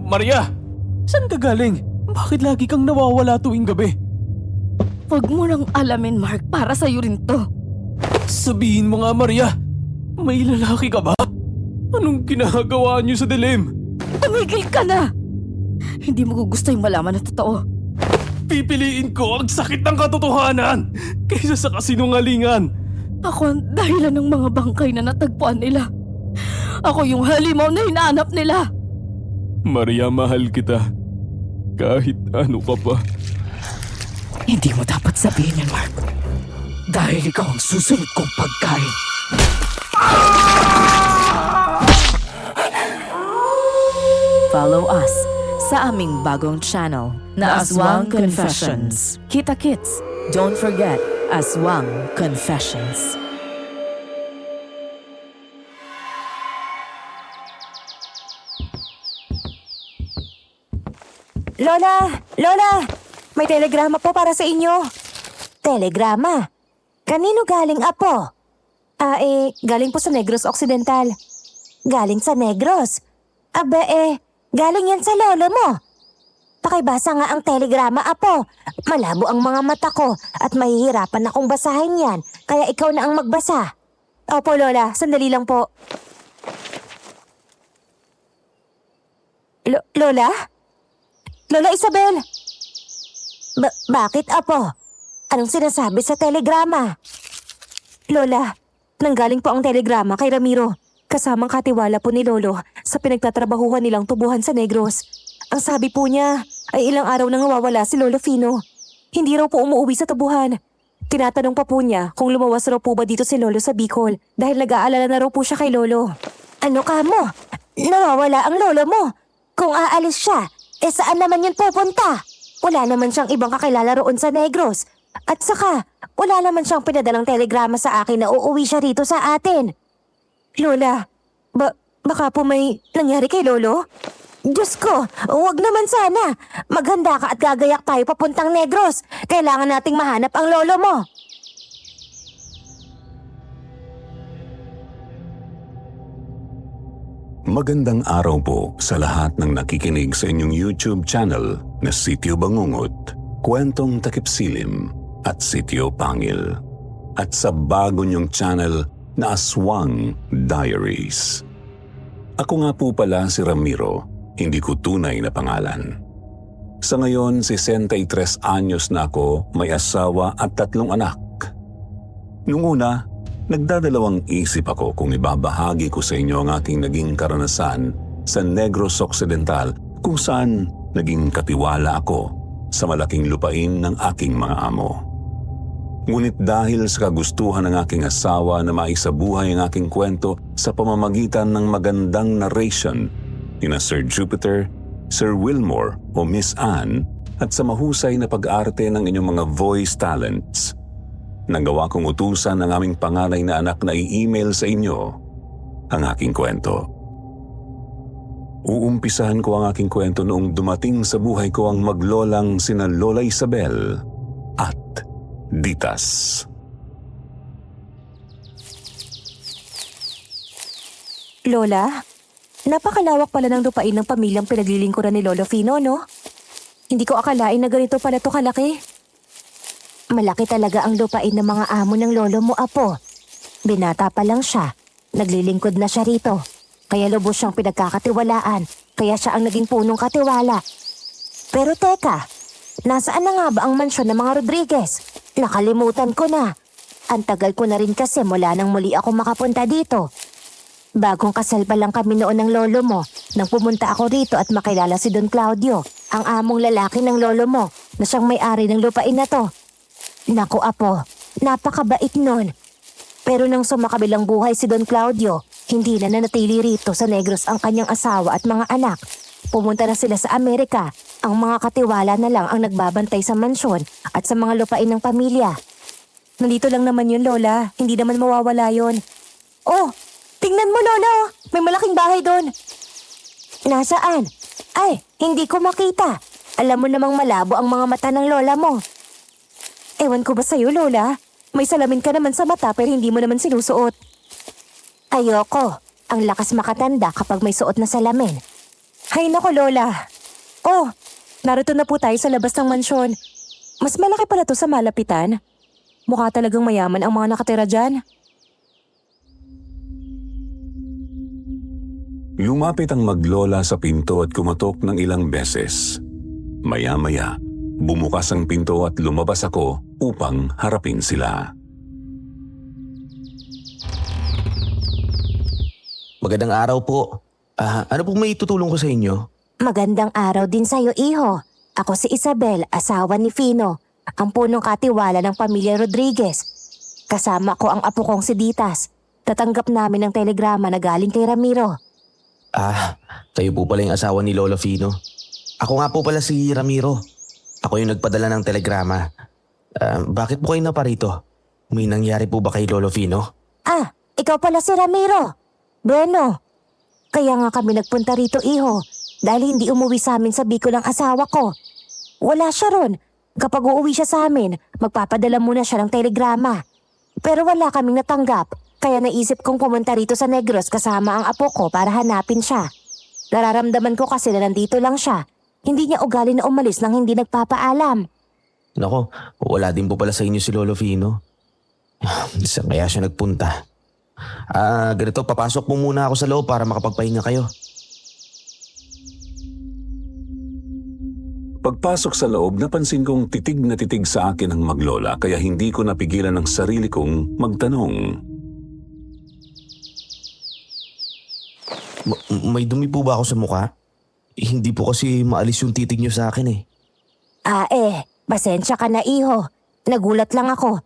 Maria! Saan ka galing? Bakit lagi kang nawawala tuwing gabi? Huwag mo nang alamin, Mark. Para sa'yo rin to. Sabihin mo nga, Maria! May lalaki ka ba? Anong ginagawa niyo sa dilim? Tumigil ka na! Hindi mo gusto yung malaman na totoo. Pipiliin ko ang sakit ng katotohanan kaysa sa kasinungalingan. Ako ang dahilan ng mga bangkay na natagpuan nila. Ako yung halimaw na hinahanap nila. Maria, mahal kita. Kahit ano ka pa. Hindi mo dapat sabihin yan, Mark. Dahil ikaw ang susunod kong pagkain. Follow us sa aming bagong channel na Aswang Confessions. Kita-kits, don't forget Aswang Confessions. Lola! Lola! May telegrama po para sa inyo. Telegrama? Kanino galing, apo? Galing po sa Negros Occidental. Galing sa Negros? Galing yan sa lolo mo. Pakibasa nga ang telegrama, apo. Malabo ang mga mata ko at mahihirapan akong basahin yan. Kaya ikaw na ang magbasa. Opo, Lola. Sandali lang po. Lola? Lola Isabel? Bakit, apo? Anong sinasabi sa telegrama? Lola, nanggaling po ang telegrama kay Ramiro. Kasamang katiwala po ni Lolo sa pinagtatrabahuhan nilang tubuhan sa Negros. Ang sabi po niya ay ilang araw nang nawawala si Lolo Fino. Hindi raw po umuwi sa tubuhan. Tinatanong pa po niya kung lumawas raw po ba dito si Lolo sa Bicol dahil nag-aalala na raw po siya kay Lolo. Ano ka mo? Nawawala ang Lolo mo. Kung aalis siya, saan naman yun pupunta? Wala naman siyang ibang kakilala roon sa Negros. At saka, wala naman siyang pinadalang telegrama sa akin na uuwi siya rito sa atin. Lola, baka po may nangyari kay Lolo? Diyos ko, huwag naman sana. Maghanda ka at gagayak tayo papuntang Negros. Kailangan nating mahanap ang Lolo mo. Magandang araw po sa lahat ng nakikinig sa inyong YouTube channel na Sityo Bangungot, Kwentong Takip Silim at Sityo Pangil. At sa bago niyong channel na Aswang Diaries. Ako nga po pala si Ramiro, hindi ko tunay na pangalan. Sa ngayon, 63 anyos na ako, may asawa at 3 anak. Nung una, nagdadalawang isip ako kung ibabahagi ko sa inyo ang aking naging karanasan sa Negros Occidental kung saan naging katiwala ako sa malaking lupain ng aking mga amo. Ngunit dahil sa kagustuhan ng aking asawa na maisabuhay ang aking kwento sa pamamagitan ng magandang narration ni na Sir Jupiter, Sir Wilmore o Miss Anne at sa mahusay na pag-arte ng inyong mga voice talents, nagawa kong utusan ng aming panganay na anak na i-email sa inyo ang aking kwento. Uumpisahan ko ang aking kwento noong dumating sa buhay ko ang maglolang sina Lola Isabel at Ditas. Lola, napakalawak pala ng lupain ng pamilyang pinaglilingkuran ni Lolo Fino, no? Hindi ko akalain na ganito pala to kalaki. Malaki talaga ang lupain ng mga amo ng lolo mo, apo. Binata pa lang siya. Naglilingkod na siya rito. Kaya lubos siyang pinagkakatiwalaan. Kaya siya ang naging punong katiwala. Pero teka, nasaan na nga ba ang mansyon ng mga Rodriguez? Nakalimutan ko na. Ang tagal ko na rin kasi mula nang muli ako makapunta dito. Bagong kasal pa lang kami noon ng lolo mo nang pumunta ako rito at makilala si Don Claudio, ang among lalaki ng lolo mo na siyang may-ari ng lupain na to. Naku, apo, napakabait nun. Pero nang sumakabilang buhay si Don Claudio, hindi na nanatili rito sa Negros ang kanyang asawa at mga anak. Pumunta na sila sa Amerika. Ang mga katiwala na lang ang nagbabantay sa mansyon at sa mga lupain ng pamilya. Nandito lang naman yun, Lola. Hindi naman mawawala yun. Oh, tingnan mo, Lola. May malaking bahay doon. Nasaan? Ay, hindi ko makita. Alam mo namang malabo ang mga mata ng lola mo. Ewan ko ba sa'yo, Lola? May salamin ka naman sa mata pero hindi mo naman sinusuot. Ayoko. Ang lakas makatanda kapag may suot na salamin. Hay nako, Lola. Oh, narito na po tayo sa labas ng mansyon. Mas malaki pala to sa malapitan. Mukha talagang mayaman ang mga nakatira dyan. Lumapit ang maglola sa pinto at kumatok ng ilang beses. Maya-maya, bumukas ang pinto at lumabas ako upang harapin sila. Magandang araw po. Ano pong may tutulong ko sa inyo? Magandang araw din sa'yo, iho. Ako si Isabel, asawa ni Fino, ang punong katiwala ng pamilya Rodriguez. Kasama ko ang apo kong si Ditas. Tatanggap namin ng telegrama na galing kay Ramiro. Kayo po pala yung asawa ni Lolo Fino. Ako nga po pala si Ramiro. Ako yung nagpadala ng telegrama. Bakit po kayo naparito? May nangyari po ba kay Lolo Fino? Ikaw pala si Ramiro. Bueno, kaya nga kami nagpunta rito, iho, dahil hindi umuwi sa amin sa Bicol ang asawa ko. Wala siya ron. Kapag uuwi siya sa amin, magpapadala muna siya ng telegrama. Pero wala kaming natanggap, kaya naisip kong pumunta rito sa Negros kasama ang apo ko para hanapin siya. Nararamdaman ko kasi na nandito lang siya. Hindi niya ugali na umalis nang hindi nagpapaalam. Nako, wala din po pala sa inyo si Lolo Fino. Saan kaya siya nagpunta? Ganito, papasok po muna ako sa loob para makapagpahinga kayo. Pagpasok sa loob, napansin kong titig na titig sa akin ang maglola kaya hindi ko napigilan ang sarili kong magtanong. May dumi po ba ako sa mukha? Hindi po kasi maalis yung titig niyo sa akin eh. Pasensya ka na, iho. Nagulat lang ako.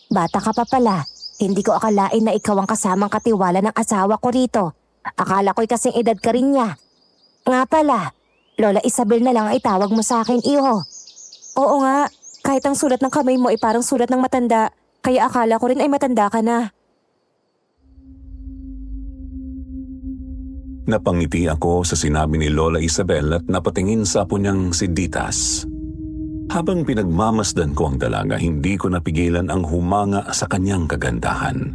Bata ka pa pala. Hindi ko akalain na ikaw ang kasamang katiwala ng asawa ko rito. Akala ko'y kasing edad ka rin niya. Nga pala, Lola Isabel na lang ay tawag mo sa akin, iho. Oo nga, kahit ang sulat ng kamay mo ay parang sulat ng matanda, kaya akala ko rin ay matanda ka na. Napangiti ako sa sinabi ni Lola Isabel at napatingin sa apo niyang si Ditas. Habang pinagmamasdan ko ang dalaga, hindi ko napigilan ang humanga sa kanyang kagandahan.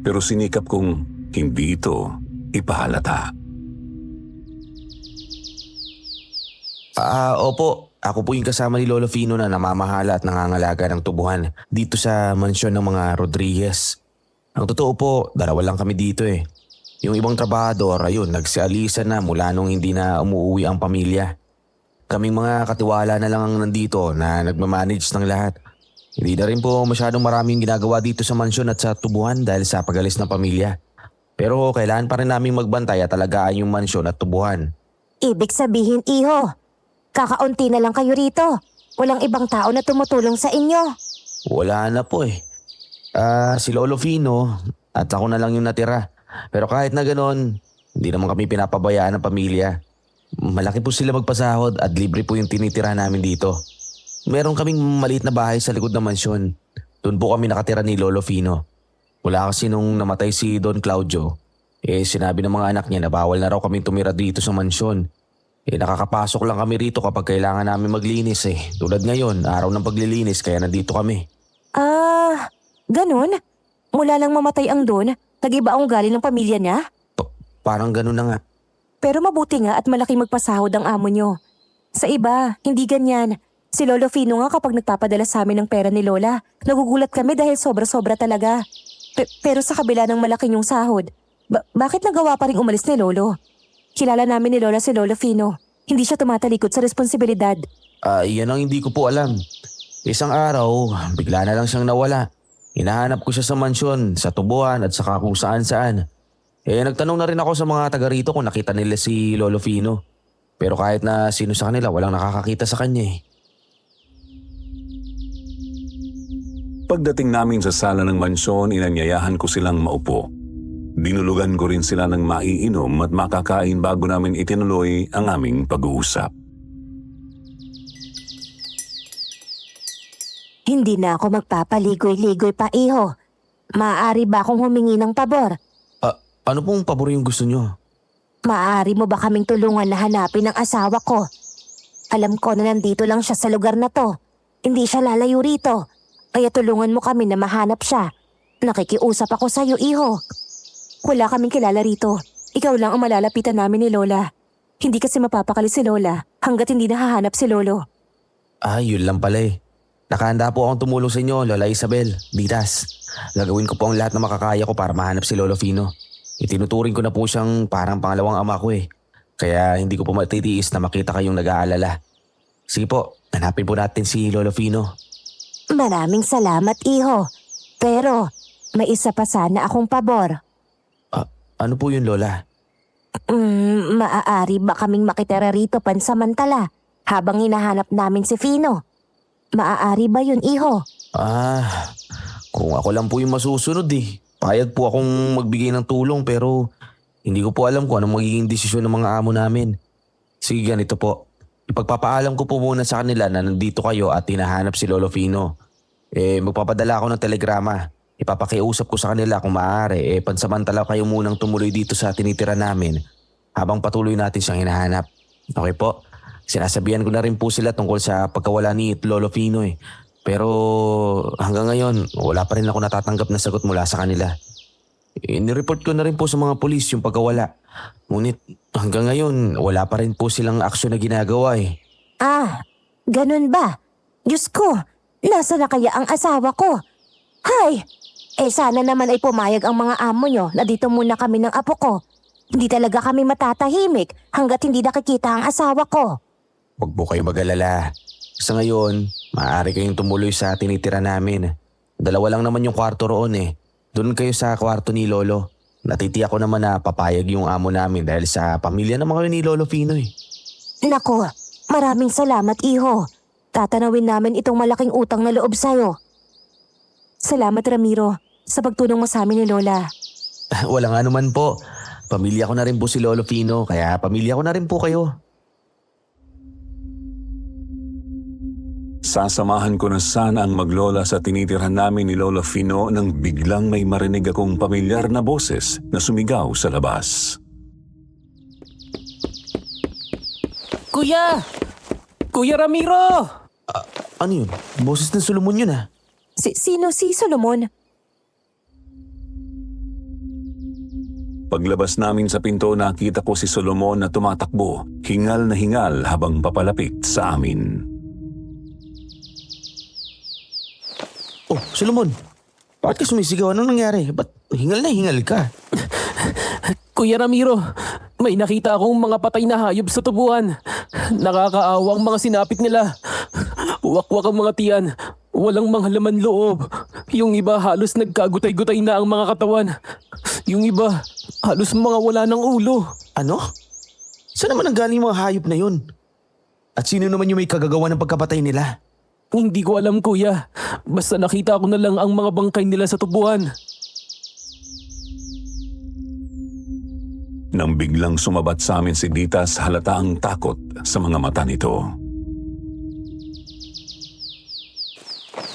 Pero sinikap kong hindi ito ipahalata. Opo. Ako po yung kasama ni Lolo Fino na namamahala at nangangalaga ng tubuhan dito sa mansyon ng mga Rodriguez. Ang totoo po, dalawa lang kami dito eh. Yung ibang trabahador, ayun, nagsialisan na mula nung hindi na umuwi ang pamilya. Kaming mga katiwala na lang ang nandito na nagmamanage ng lahat. Hindi na rin po masyadong maraming ginagawa dito sa mansyon at sa tubuhan dahil sa pag-alis ng pamilya. Pero kailangan pa rin naming magbantay at alagaan yung mansyon at tubuhan. Ibig sabihin, iho, kakaunti na lang kayo rito. Walang ibang tao na tumutulong sa inyo. Wala na po eh. Si Lolo Fino at ako na lang yung natira. Pero kahit na ganoon, hindi naman kami pinapabayaan ng pamilya. Malaki po sila magpasahod at libre po yung tinitira namin dito. Meron kaming maliit na bahay sa likod ng mansyon. Doon po kami nakatira ni Lolo Fino. Wala kasi nung namatay si Don Claudio, sinabi ng mga anak niya na bawal na raw kami tumira dito sa mansyon. Nakakapasok lang kami rito kapag kailangan namin maglinis eh. Tulad ngayon, araw ng paglilinis kaya nandito kami. Ganun? Mula lang mamatay ang Don, nag-iba ang ugali ng pamilya niya? Parang ganun na nga. Pero mabuti nga at malaki magpasahod ang amo nyo. Sa iba, hindi ganyan. Si Lolo Fino nga kapag nagpapadala sa amin ng pera ni Lola, nagugulat kami dahil sobra-sobra talaga. Pero sa kabila ng malaki yung sahod, bakit nagawa pa rin umalis ni Lolo? Kilala namin ni Lola si Lolo Fino. Hindi siya tumatalikod sa responsibilidad. Yan ang hindi ko po alam. Isang araw, bigla na lang siyang nawala. Hinahanap ko siya sa mansyon, sa tubuhan at saka kung saan-saan. Nagtanong na rin ako sa mga taga rito kung nakita nila si Lolo Fino. Pero kahit na sino sa kanila, walang nakakakita sa kanya eh. Pagdating namin sa sala ng mansyon, inanyayahan ko silang maupo. Dinulugan ko rin sila ng maiinom at makakain bago namin itinuloy ang aming pag-uusap. Hindi na ako magpapaligoy-ligoy pa, iho. Maaari ba akong humingi ng pabor? Ano pong pabor yung gusto nyo? Maaari mo ba kaming tulungan na hanapin ang asawa ko? Alam ko na nandito lang siya sa lugar na to. Hindi siya lalayo rito. Kaya tulungan mo kami na mahanap siya. Nakikiusap ako sa'yo, iho. Wala kaming kilala rito. Ikaw lang ang malalapitan namin ni Lola. Hindi kasi mapapakali si Lola hanggat hindi nahahanap si Lolo. Yun lang pala eh. Nakahanda po akong tumulong sa inyo, Lola Isabel, Ditas. Gagawin ko po ang lahat na makakaya ko para mahanap si Lolo Fino. Itinuturing ko na po siyang parang pangalawang ama ko eh. Kaya hindi ko po matitiis na makita kayong nag-aalala. Sige po, hanapin po natin si Lolo Fino. Maraming salamat, iho. Pero may isa pa sana akong pabor. Ano po yun, Lola? Maaari ba kaming makitira rito pansamantala habang hinahanap namin si Fino? Maaari ba yun, iho? Kung ako lang po yung masusunod eh. Payag po akong magbigay ng tulong pero hindi ko po alam kung anong magiging desisyon ng mga amo namin. Sige, ganito po. Ipagpapaalam ko po muna sa kanila na nandito kayo at hinahanap si Lolo Fino. Magpapadala ako ng telegrama. Ipapakiusap ko sa kanila kung maaari, pansamantala kayo munang tumuloy dito sa tinitira namin habang patuloy natin siyang hinahanap. Okay po? Sinasabihan ko na rin po sila tungkol sa pagkawala ni Lolo Fino eh. Pero hanggang ngayon, wala pa rin ako natatanggap na sagot mula sa kanila. Nireport ko na rin po sa mga pulis yung pagkawala. Ngunit hanggang ngayon, wala pa rin po silang aksyon na ginagawa eh. Ganun ba? Diyos ko, nasa na kaya ang asawa ko? Hay! Sana naman ay pumayag ang mga amo nyo na dito muna kami ng apo ko. Hindi talaga kami matatahimik hanggat hindi nakikita ang asawa ko. Huwag po kayo mag-alala. Sa ngayon, maaari kayong tumuloy sa tinitira namin. 2 lang naman yung kwarto roon eh. Doon kayo sa kwarto ni Lolo. Natitiyak ko naman na papayag yung amo namin dahil sa pamilya naman kayo ni Lolo Fino eh. Nako, maraming salamat, iho. Tatanawin namin itong malaking utang na loob sa'yo. Salamat, Ramiro, sa pagtulong mo sa amin ni Lola. Walang anuman po. Pamilya ko na rin po si Lolo Fino, kaya pamilya ko na rin po kayo. Sasamahan ko na sana ang maglola sa tinitirhan namin ni Lolo Fino nang biglang may marinig akong pamilyar na boses na sumigaw sa labas. Kuya! Kuya Ramiro! Ano yun? Boses ng Solomon yun ah. Sino si Solomon? Paglabas namin sa pinto, nakita ko si Solomon na tumatakbo, hingal na hingal habang papalapit sa amin. Oh, Solomon. Bakit ka sumisigaw? Anong nangyari? Ba't hingal na hingal ka? Kuya Ramiro, may nakita akong mga patay na hayop sa tubuan. Nakakaawang mga sinapit nila. Wakwak ang mga tiyan. Walang mga laman loob. Yung iba halos nagkagutay-gutay na ang mga katawan. Yung iba halos mga wala ng ulo. Ano? Saan naman ang galing mga hayop na yun? At sino naman yung may kagagawa ng pagkapatay nila? Hindi ko alam, kuya. Basta nakita ko na lang ang mga bangkay nila sa tubuan. Nang biglang sumabat sa amin si Ditas, halata ang takot sa mga mata nito.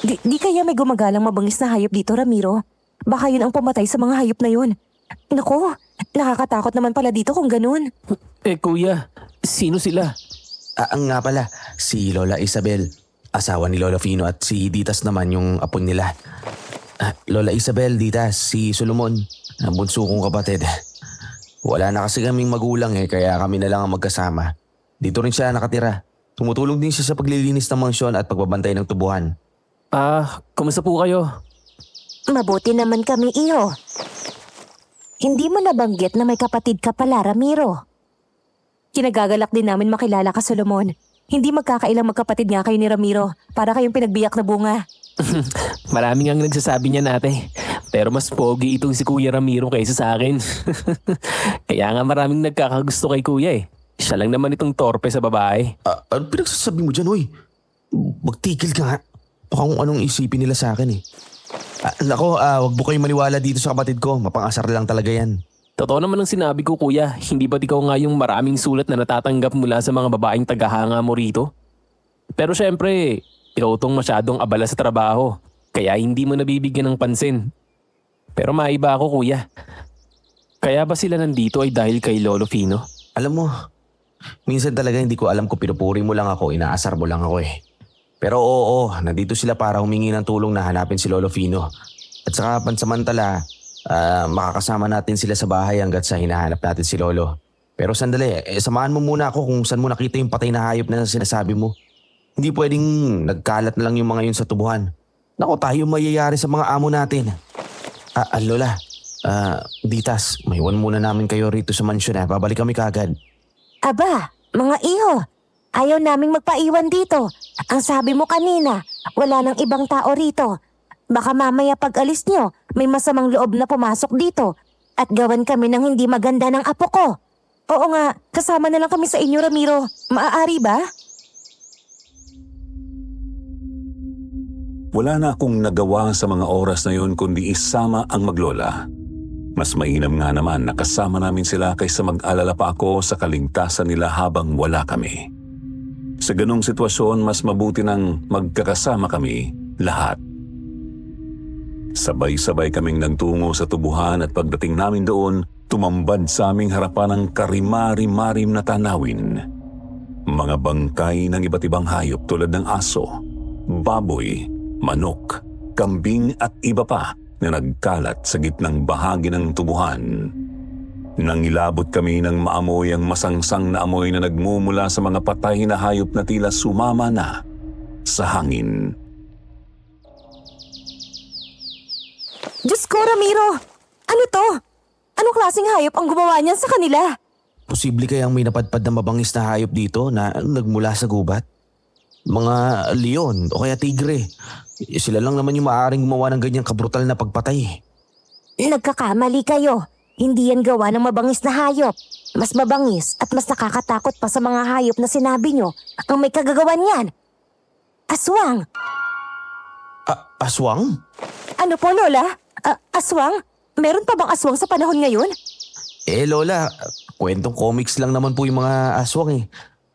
Di kaya may gumagalang mabangis na hayop dito, Ramiro? Baka yun ang pumatay sa mga hayop na yun. Naku, nakakatakot naman pala dito kung ganun. Kuya, sino sila? Ang nga pala, si Lola Isabel, asawa ni Lolo Fino at si Ditas naman yung apo nila. Lola Isabel, Ditas, si Solomon, ang bunso kong kapatid. Wala na kasi kaming magulang kaya kami na lang ang magkasama. Dito rin siya nakatira. Tumutulong din siya sa paglilinis ng mansyon at pagbabantay ng tubuhan. Kumusta po kayo? Mabuti naman kami, iho. Hindi mo nabanggit na may kapatid ka pala, Ramiro. Kinagagalak din namin makilala ka, Solomon. Hindi magkakailang magkapatid nga kayo ni Ramiro para kayong pinagbiyak na bunga. Maraming ang nagsasabi niya nate. Pero mas pogi itong si Kuya Ramiro kaysa sa akin. Kaya nga maraming nagkakagusto kay Kuya eh. Siya lang naman itong torpe sa babae. Ano pinagsasabi mo dyan, hoy? Magtigil ka nga. Baka kung anong isipin nila sa akin eh. Nako, wag mo kayong maniwala dito sa kapatid ko. Mapangasar lang talaga yan. Totoo naman ang sinabi ko, kuya. Hindi ba't ikaw nga yung maraming sulat na natatanggap mula sa mga babaeng tagahanga mo rito? Pero syempre, ikaw tong masyadong abala sa trabaho. Kaya hindi mo nabibigyan ng pansin. Pero maiba ako, kuya. Kaya ba sila nandito ay dahil kay Lolo Fino? Alam mo, minsan talaga hindi ko alam kung pinupuri mo lang ako, inaasar mo lang ako eh. Pero oo, nandito sila para humingi ng tulong na hanapin si Lolo Fino. At saka pansamantala, makakasama natin sila sa bahay hanggat sa hinahanap natin si Lolo. Pero sandali, samahan mo muna ako kung saan mo nakita yung patay na hayop na sinasabi mo. Hindi pwedeng nagkalat na lang yung mga yun sa tubuhan. Naku, tayo mayayari sa mga amo natin. Lola, Ditas, maiwan muna namin kayo rito sa mansyon. Babalik kami kaagad. Aba, mga iho, ayaw naming magpaiwan dito. Ang sabi mo kanina, wala nang ibang tao rito. Baka mamaya pag alis nyo, may masamang loob na pumasok dito at gawan kami ng hindi maganda ng apo ko. Oo nga, kasama na lang kami sa inyo, Ramiro. Maaari ba? Wala na akong nagawa sa mga oras na yun kundi isama ang maglola. Mas mainam nga naman na kasama namin sila kaysa mag-alala pa ako sa kaligtasan nila habang wala kami. Sa ganong sitwasyon, mas mabuti nang magkakasama kami lahat. Sabay-sabay kaming nagtungo sa tubuhan at pagdating namin doon, tumambad sa aming harapan ang karimari-marim na tanawin. Mga bangkay ng iba't ibang hayop tulad ng aso, baboy, manok, kambing at iba pa na nagkalat sa gitnang bahagi ng tubuhan. Nangilabot kami ng maamoy ang masangsang na amoy na nagmumula sa mga patay na hayop na tila sumama na sa hangin. Diyos ko, Ramiro! Ano to? Anong klaseng hayop ang gumawa niyan sa kanila? Posible kayang may napadpad na mabangis na hayop dito na nagmula sa gubat? Mga leon o kaya tigre. Sila lang naman yung maaaring gumawa ng ganyang kabrutal na pagpatay. Nagkakamali kayo. Hindi yan gawa ng mabangis na hayop. Mas mabangis at mas nakakatakot pa sa mga hayop na sinabi nyo ang may kagagawan yan. Aswang! Aswang? Ano po, Lola? Aswang? Meron pa bang aswang sa panahon ngayon? Lola, kwentong comics lang naman po yung mga aswang eh.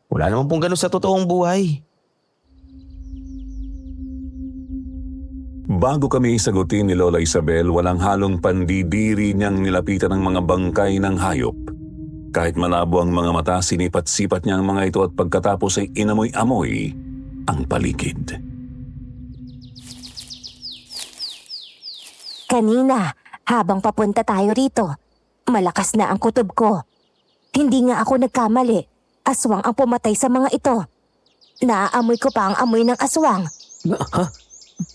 Wala naman pong ganun sa totoong buhay. Bago kami sagutin ni Lola Isabel, walang halong pandidiri niyang nilapitan ng mga bangkay ng hayop. Kahit malabo ang mga mata, sinipat-sipat niya ang mga ito at pagkatapos ay inamoy-amoy ang paligid. Kanina, habang papunta tayo rito, malakas na ang kutob ko. Hindi nga ako nagkamali. Aswang ang pumatay sa mga ito. Naaamoy ko pa ang amoy ng aswang. Ha?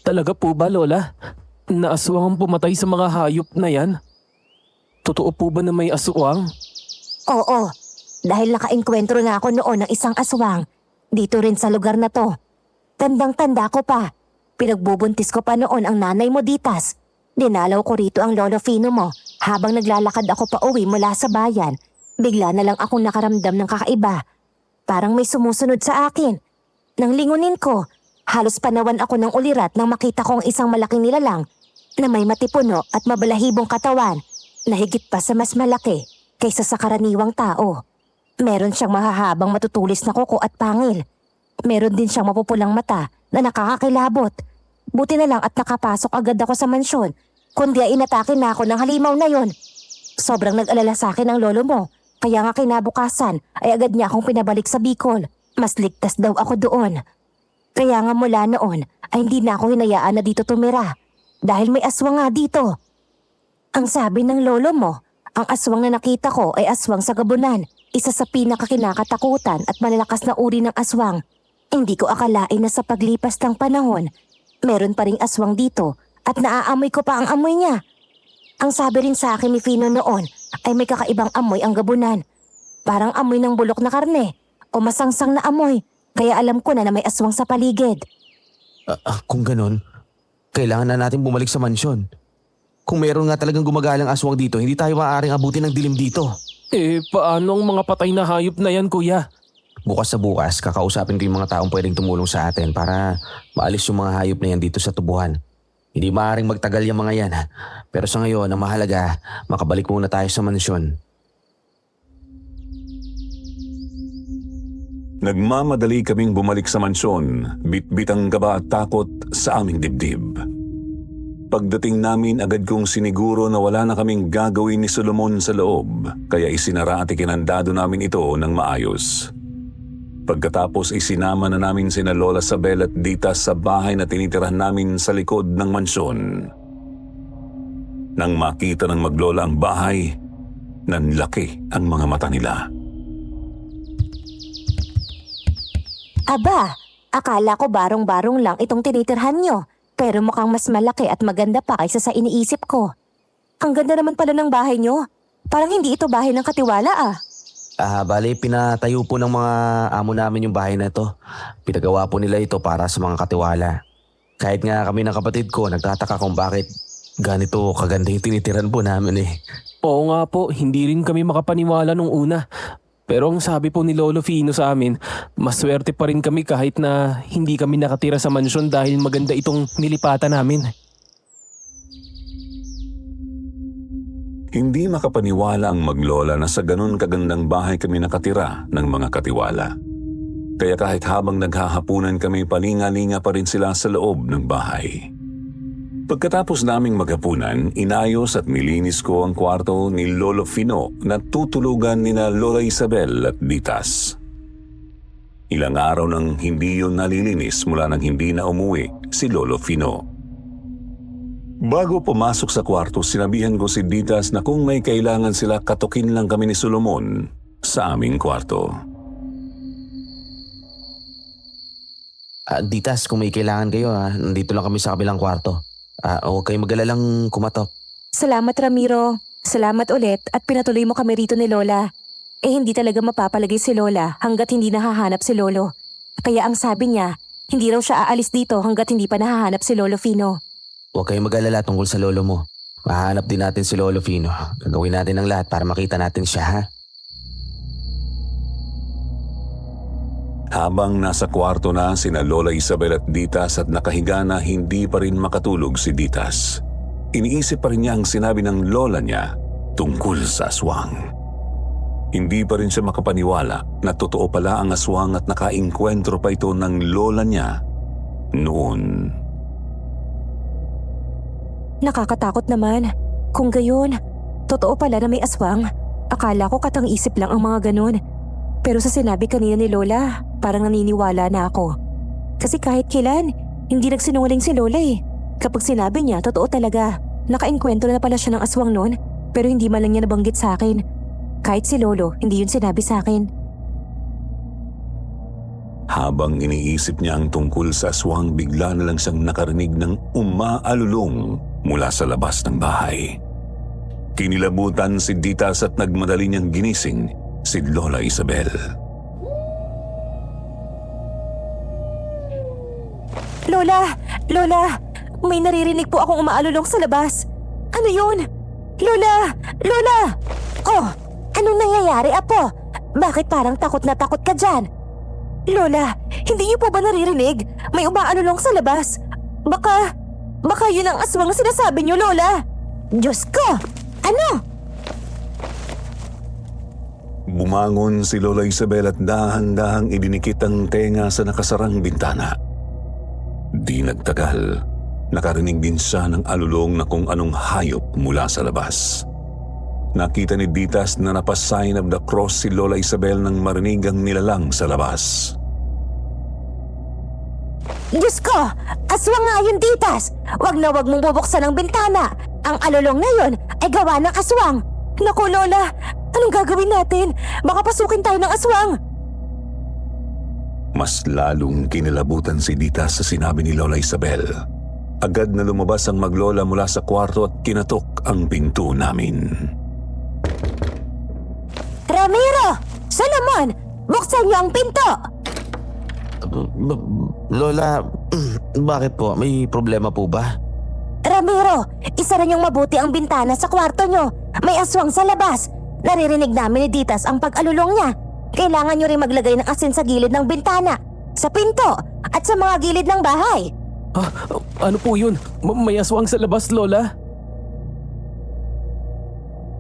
Talaga po ba, Lola? Naaswang ang pumatay sa mga hayop na yan? Totoo po ba na may aswang? Oo, dahil nakaengkwentro na ako noon ng isang aswang. Dito rin sa lugar na to. Tandang-tanda ko pa. Pinagbubuntis ko pa noon ang nanay mo, Ditas. Dinalaw ko rito ang lolo Fino mo. Habang naglalakad ako pa uwi mula sa bayan, bigla na lang akong nakaramdam ng kakaiba. Parang may sumusunod sa akin. Nang lingunin ko, halos panawan ako ng ulirat nang makita ko ang isang malaking nilalang na may matipuno at mabalahibong katawan na higit pa sa mas malaki kaysa sa karaniwang tao. Meron siyang mahahabang matutulis na kuko at pangil. Meron din siyang mapupulang mata na nakakakilabot. Buti na lang at nakapasok agad ako sa mansyon, kundi ay inatake na ako ng halimaw na yon. Sobrang nag-alala sa akin ang lolo mo, kaya nga kinabukasan ay agad niya akong pinabalik sa Bicol. Mas ligtas daw ako doon. Kaya nga mula noon ay hindi na ako hinayaan na dito tumira dahil may aswang nga dito. Ang sabi ng lolo mo, ang aswang na nakita ko ay aswang sa gabunan, isa sa pinakakinakatakutan at malalakas na uri ng aswang. Hindi ko akalain na sa paglipas ng panahon, meron pa ring aswang dito at naaamoy ko pa ang amoy niya. Ang sabi rin sa akin ni Fino noon ay may kakaibang amoy ang gabunan. Parang amoy ng bulok na karne o masangsang na amoy. Kaya alam ko na may aswang sa paligid. Kung ganon, kailangan na natin bumalik sa mansyon. Kung meron nga talagang gumagalang aswang dito, hindi tayo maaaring abutin ng dilim dito. Paano ang mga patay na hayop na yan, kuya? Bukas sa bukas, kakausapin ko yung mga taong pwedeng tumulong sa atin para maalis yung mga hayop na yan dito sa tubuhan. Hindi maaaring magtagal yung mga yan. Pero sa ngayon, ang mahalaga, makabalik muna tayo sa mansyon. Nagmamadali kaming bumalik sa mansyon, bit-bit ang kaba at takot sa aming dibdib. Pagdating namin, agad kong siniguro na wala na kaming gagawin ni Solomon sa loob, kaya isinara at ikinandado namin ito ng maayos. Pagkatapos isinama na namin sina Lola Sabel at Ditas sa bahay na tinitirahan namin sa likod ng mansyon. Nang makita ng maglola ang bahay, nanlaki ang mga mata nila. Aba, akala ko barong-barong lang itong tinitirhan nyo. Pero mukhang mas malaki at maganda pa kaysa sa iniisip ko. Ang ganda naman pala ng bahay nyo. Parang hindi ito bahay ng katiwala ah. Bale, pinatayo po ng mga amo namin yung bahay na ito. Pinagawa po nila ito para sa mga katiwala. Kahit nga kami ng kapatid ko, nagtataka kung bakit ganito kaganda yung tinitiran po namin eh. Oo nga po, hindi rin kami makapaniwala nung una. Pero ang sabi po ni Lolo Fino sa amin, maswerte pa rin kami kahit na hindi kami nakatira sa mansyon dahil maganda itong nilipatan namin. Hindi makapaniwala ang maglola na sa ganun kagandang bahay kami nakatira ng mga katiwala. Kaya kahit habang naghahapunan kami, palinga-linga pa rin sila sa loob ng bahay. Pagkatapos naming maghapunan, inayos at nilinis ko ang kwarto ni Lolo Fino na tutulugan nina Lola Isabel at Ditas. Ilang araw nang hindi yun nalilinis mula nang hindi na umuwi si Lolo Fino. Bago pumasok sa kwarto, sinabihan ko si Ditas na kung may kailangan sila, katukin lang kami ni Solomon sa aming kwarto. Ditas, kung may kailangan kayo nandito lang kami sa kabilang kwarto. Huwag kayong mag-alalang kumatok. Salamat Ramiro. Salamat ulit at pinatuloy mo kami rito ni Lola. Hindi talaga mapapalagay si Lola hanggat hindi nahahanap si Lolo. Kaya ang sabi niya, hindi raw siya aalis dito hanggat hindi pa nahahanap si Lolo Fino. Huwag kayong mag-alala tungkol sa lolo mo. Mahanap din natin si Lolo Fino. Gagawin natin ang lahat para makita natin siya, ha? Habang nasa kwarto na sina Lola Isabel at Ditas at nakahiga na, hindi pa rin makatulog si Ditas. Iniisip pa rin niya ang sinabi ng lola niya tungkol sa aswang. Hindi pa rin siya makapaniwala na totoo pala ang aswang at nakainkwentro pa ito ng lola niya noon. Nakakatakot naman. Kung gayon, totoo pala na may aswang. Akala ko katang-isip lang ang mga ganun. Pero sa sinabi kanina ni Lola, parang naniniwala na ako. Kasi kahit kailan, hindi nagsinungaling si Lola eh. Kapag sinabi niya, totoo talaga. Nakainkwentro na pala siya ng aswang noon, pero hindi man lang niya nabanggit sa akin. Kahit si Lolo, hindi yun sinabi sa akin. Habang iniisip niya ang tungkol sa aswang, bigla na lang siyang nakarinig ng umaalulong mula sa labas ng bahay. Kinilabutan si Ditas at nagmadali niyang ginising si Lola Isabel. Lola! Lola! May naririnig po akong umaalulong sa labas. Ano yun? Lola! Lola! Oh! Anong nangyayari, Apo? Bakit parang takot na takot ka dyan? Lola, hindi niyo po ba naririnig? May umaalulong sa labas. Baka yun ang aswang na sinasabi niyo, Lola. Diyos ko! Ano? Bumangon si Lola Isabel at dahan-dahang idinikit ang tenga sa nakasarang bintana. Di nagtagal, nakarinig din siya ng alulong na kung anong hayop mula sa labas. Nakita ni Ditas na napasign of the cross si Lola Isabel nang marinig ang nilalang sa labas. Diyos ko! Aswang nga yun, Ditas! Wag na wag mong bubuksan ang bintana! Ang alulong na yun ay gawa ng aswang! Naku, Lola! Anong gagawin natin? Baka pasukin tayo ng aswang! Mas lalong kinilabutan si Ditas sa sinabi ni Lola Isabel. Agad na lumabas ang maglola mula sa kwarto at kinatok ang pinto namin. Ramiro! Solomon! Buksan niyo ang pinto! Lola, bakit po? May problema po ba? Ramiro! Isara niyong mabuti ang bintana sa kwarto niyo! May aswang sa labas! Naririnig namin ni Ditas ang pag-alulong niya. Kailangan niyo rin maglagay ng asin sa gilid ng bintana, sa pinto, at sa mga gilid ng bahay. Ano po yun? May aswang sa labas, Lola?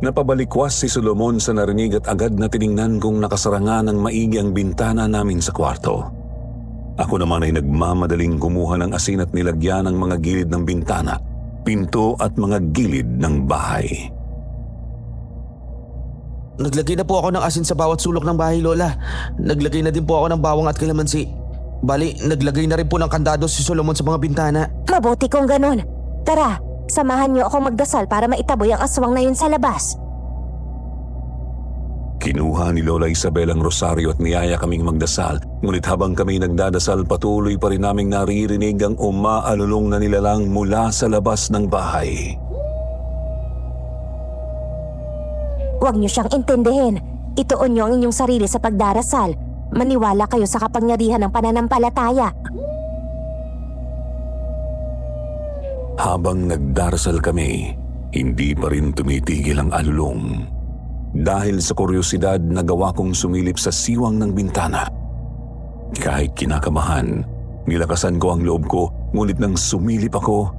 Napabalikwas si Solomon sa narinig at agad na tiningnan kung nakasara nga ng maigi ang bintana namin sa kwarto. Ako naman ay nagmamadaling kumuha ng asin at nilagyan ng mga gilid ng bintana, pinto at mga gilid ng bahay. Naglagay na po ako ng asin sa bawat sulok ng bahay, Lola. Naglagay na din po ako ng bawang at kalamansi. Bali, naglagay na rin po ng kandado si Solomon sa mga bintana. Mabuti kung ganun. Tara, samahan niyo ako magdasal para maitaboy ang aswang na yun sa labas. Kinuha ni Lola Isabel ang rosaryo at niyaya kaming magdasal. Ngunit habang kami nagdadasal, patuloy pa rin naming naririnig ang umaalulong na nilalang mula sa labas ng bahay. Huwag niyo siyang intindihin. Ituon niyo ang inyong sarili sa pagdarasal. Maniwala kayo sa kapangyarihan ng pananampalataya. Habang nagdarasal kami, hindi pa rin tumitigil ang alulong. Dahil sa kuryosidad, nagawa kong sumilip sa siwang ng bintana. Kahit kinakabahan, nilakasan ko ang loob ko, ngunit nang sumilip ako,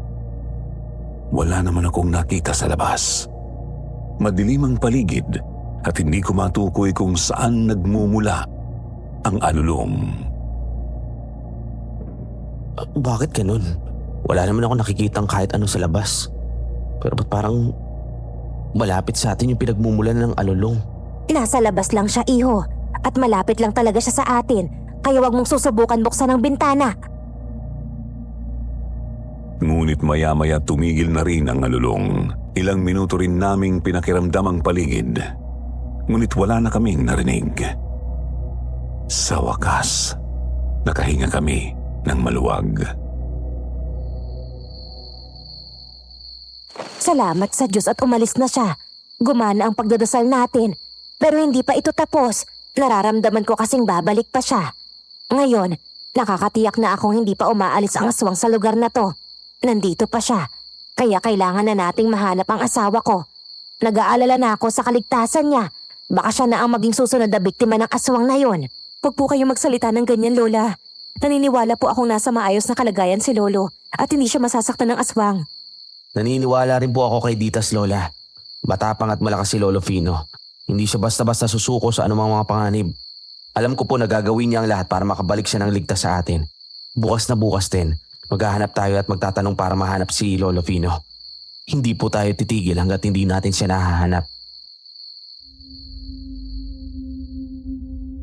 wala naman akong nakita sa labas. Madilim ang paligid at hindi ko matukoy kung saan nagmumula ang alulong. Bakit ganun? Wala naman ako nakikitang kahit ano sa labas. Pero ba't parang malapit sa atin yung pinagmumulan ng alulong? Nasa labas lang siya, iho. At malapit lang talaga siya sa atin. Kaya wag mong susubukan buksan ang bintana. Ngunit maya-maya tumigil na rin ang alulong. Ilang minuto rin naming pinakiramdam ang paligid. Ngunit wala na kaming narinig. Sa wakas, nakahinga kami ng maluwag. Salamat sa Diyos at umalis na siya. Gumana ang pagdadasal natin. Pero hindi pa ito tapos. Nararamdaman ko kasing babalik pa siya. Ngayon, nakakatiyak na akong hindi pa umaalis ang aswang sa lugar na to. Nandito pa siya. Kaya kailangan na nating mahanap ang asawa ko. Nag-aalala na ako sa kaligtasan niya. Baka siya na ang maging susunod na biktima ng aswang na yon. Huwag po kayo magsalita ng ganyan, Lola. Naniniwala po akong nasa maayos na kalagayan si Lolo at hindi siya masasaktan ng aswang. Naniniwala rin po ako kay Ditas, Lola. Matapang at malakas si Lolo Fino. Hindi siya basta-basta susuko sa anumang mga panganib. Alam ko po na gagawin niya ang lahat para makabalik siya ng ligtas sa atin. Bukas na bukas din, maghahanap tayo at magtatanong para mahanap si Lolo Fino. Hindi po tayo titigil hanggat hindi natin siya nahahanap.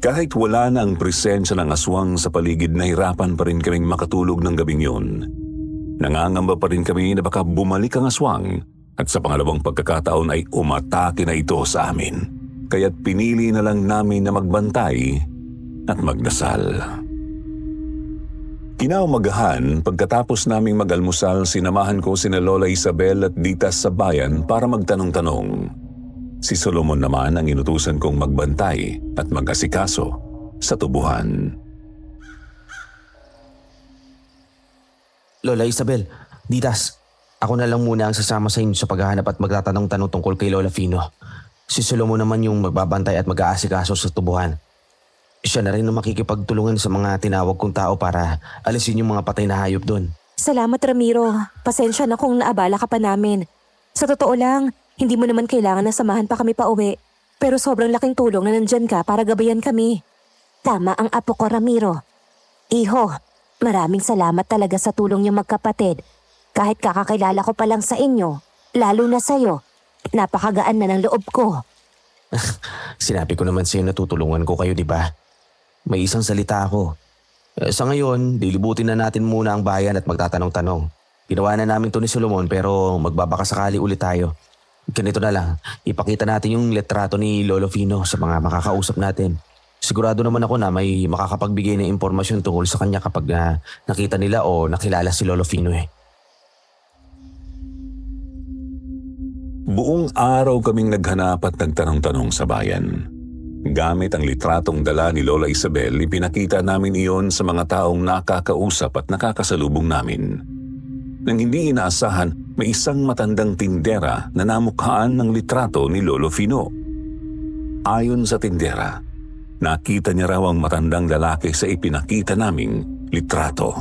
Kahit wala na ang presensya ng aswang sa paligid, nahirapan pa rin kaming makatulog ng gabing yun. Nangangamba pa rin kami na baka bumalik ang aswang at sa pangalawang pagkakataon ay umatake na ito sa amin. Kaya't pinili na lang namin na magbantay at magdasal. Kinaumagahan, pagkatapos naming mag-almusal, sinamahan ko sina Lola Isabel at Ditas sa bayan para magtanong-tanong. Si Solomon naman ang inutusan kong magbantay at mag-asikaso sa tubuhan. Lola Isabel, Ditas, ako na lang muna ang sasama sa inyo sa paghahanap at magtatanong-tanong tungkol kay Lola Fino. Si Solomon naman yung magbabantay at mag-aasikaso sa tubuhan. Siya na rin ang makikipagtulungan sa mga tinawag kong tao para alisin yung mga patay na hayop doon. Salamat, Ramiro. Pasensya na kung naabala ka pa namin. Sa totoo lang, hindi mo naman kailangan na samahan pa kami pa uwi. Pero sobrang laking tulong na nandyan ka para gabayan kami. Tama ang apo ko, Ramiro. Iho, maraming salamat talaga sa tulong niyo magkapatid. Kahit kakakilala ko pa lang sa inyo, lalo na sa'yo, napakagaan na ng loob ko. Sinabi ko naman sa'yo na tutulungan ko kayo, di ba? May isang salita ako. Sa ngayon, dilibutin na natin muna ang bayan at magtatanong-tanong. Ginawa na namin to ni Solomon pero magbabakasakali ulit tayo. Ganito na lang, ipakita natin yung litrato ni Lolo Fino sa mga makakausap natin. Sigurado naman ako na may makakapagbigay ng impormasyon tungkol sa kanya kapag nakita nila o nakilala si Lolo Fino eh. Buong araw kaming naghanap at nagtanong-tanong sa bayan. Gamit ang litratong dala ni Lola Isabel, ipinakita namin iyon sa mga taong nakakausap at nakakasalubong namin. Nang hindi inaasahan, may isang matandang tindera na namukhaan ng litrato ni Lolo Fino. Ayon sa tindera, nakita niya raw ang matandang lalaki sa ipinakita naming litrato.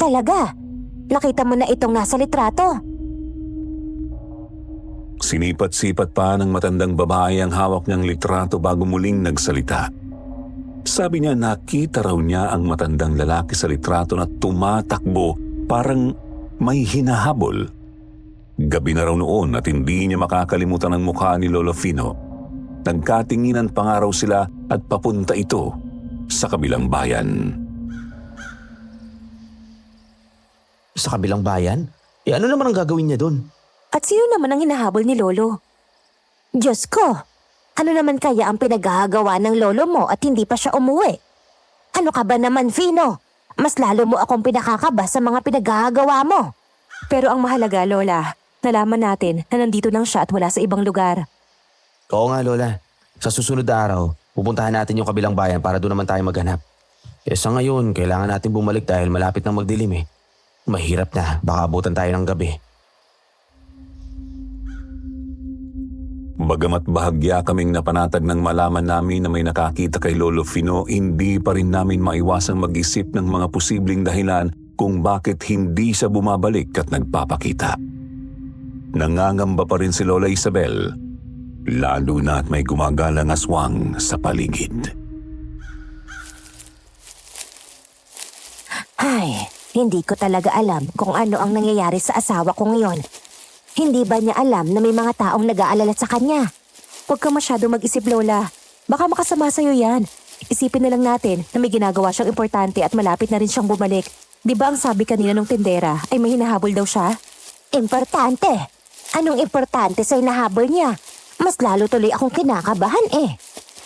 Talaga? Nakita mo na itong nasa litrato? Sinipat-sipat pa ng matandang babae ang hawak niyang litrato bago muling nagsalita. Sabi niya nakita raw niya ang matandang lalaki sa litrato na tumatakbo parang may hinahabol. Gabi na raw noon at hindi niya makakalimutan ang mukha ni Lolo Fino. Nagkatinginan pa nga raw sila at papunta ito sa kabilang bayan. Sa kabilang bayan? Eh ano naman ang gagawin niya doon? At sino naman ang hinahabol ni Lolo? Diyos ko! Ano naman kaya ang pinaghahagawa ng lolo mo at hindi pa siya umuwi? Ano ka ba naman, Fino? Mas lalo mo akong pinakakaba sa mga pinaghahagawa mo. Pero ang mahalaga, Lola, nalaman natin na nandito lang siya at wala sa ibang lugar. Oo nga, Lola. Sa susunod na araw, pupuntahan natin yung kabilang bayan para doon naman tayo maghanap. Eh sa ngayon, kailangan natin bumalik dahil malapit nang magdilim eh. Mahirap na, baka abutan tayo ng gabi. Bagamat bahagya kaming napanatag ng malaman namin na may nakakita kay Lolo Fino, hindi pa rin namin maiwasang mag-isip ng mga posibleng dahilan kung bakit hindi siya bumabalik at nagpapakita. Nangangamba pa rin si Lola Isabel, lalo na at may gumagalang aswang sa paligid. Ay, hindi ko talaga alam kung ano ang nangyayari sa asawa ko ngayon. Hindi ba niya alam na may mga taong nag-aalala sa kanya? Huwag ka masyado mag-isip, Lola. Baka makasama sa'yo yan. Isipin na lang natin na may ginagawa siyang importante at malapit na rin siyang bumalik. Di ba ang sabi kanina ng tindera ay may hinahabol daw siya? Importante? Anong importante sa hinahabol niya? Mas lalo tuloy akong kinakabahan eh.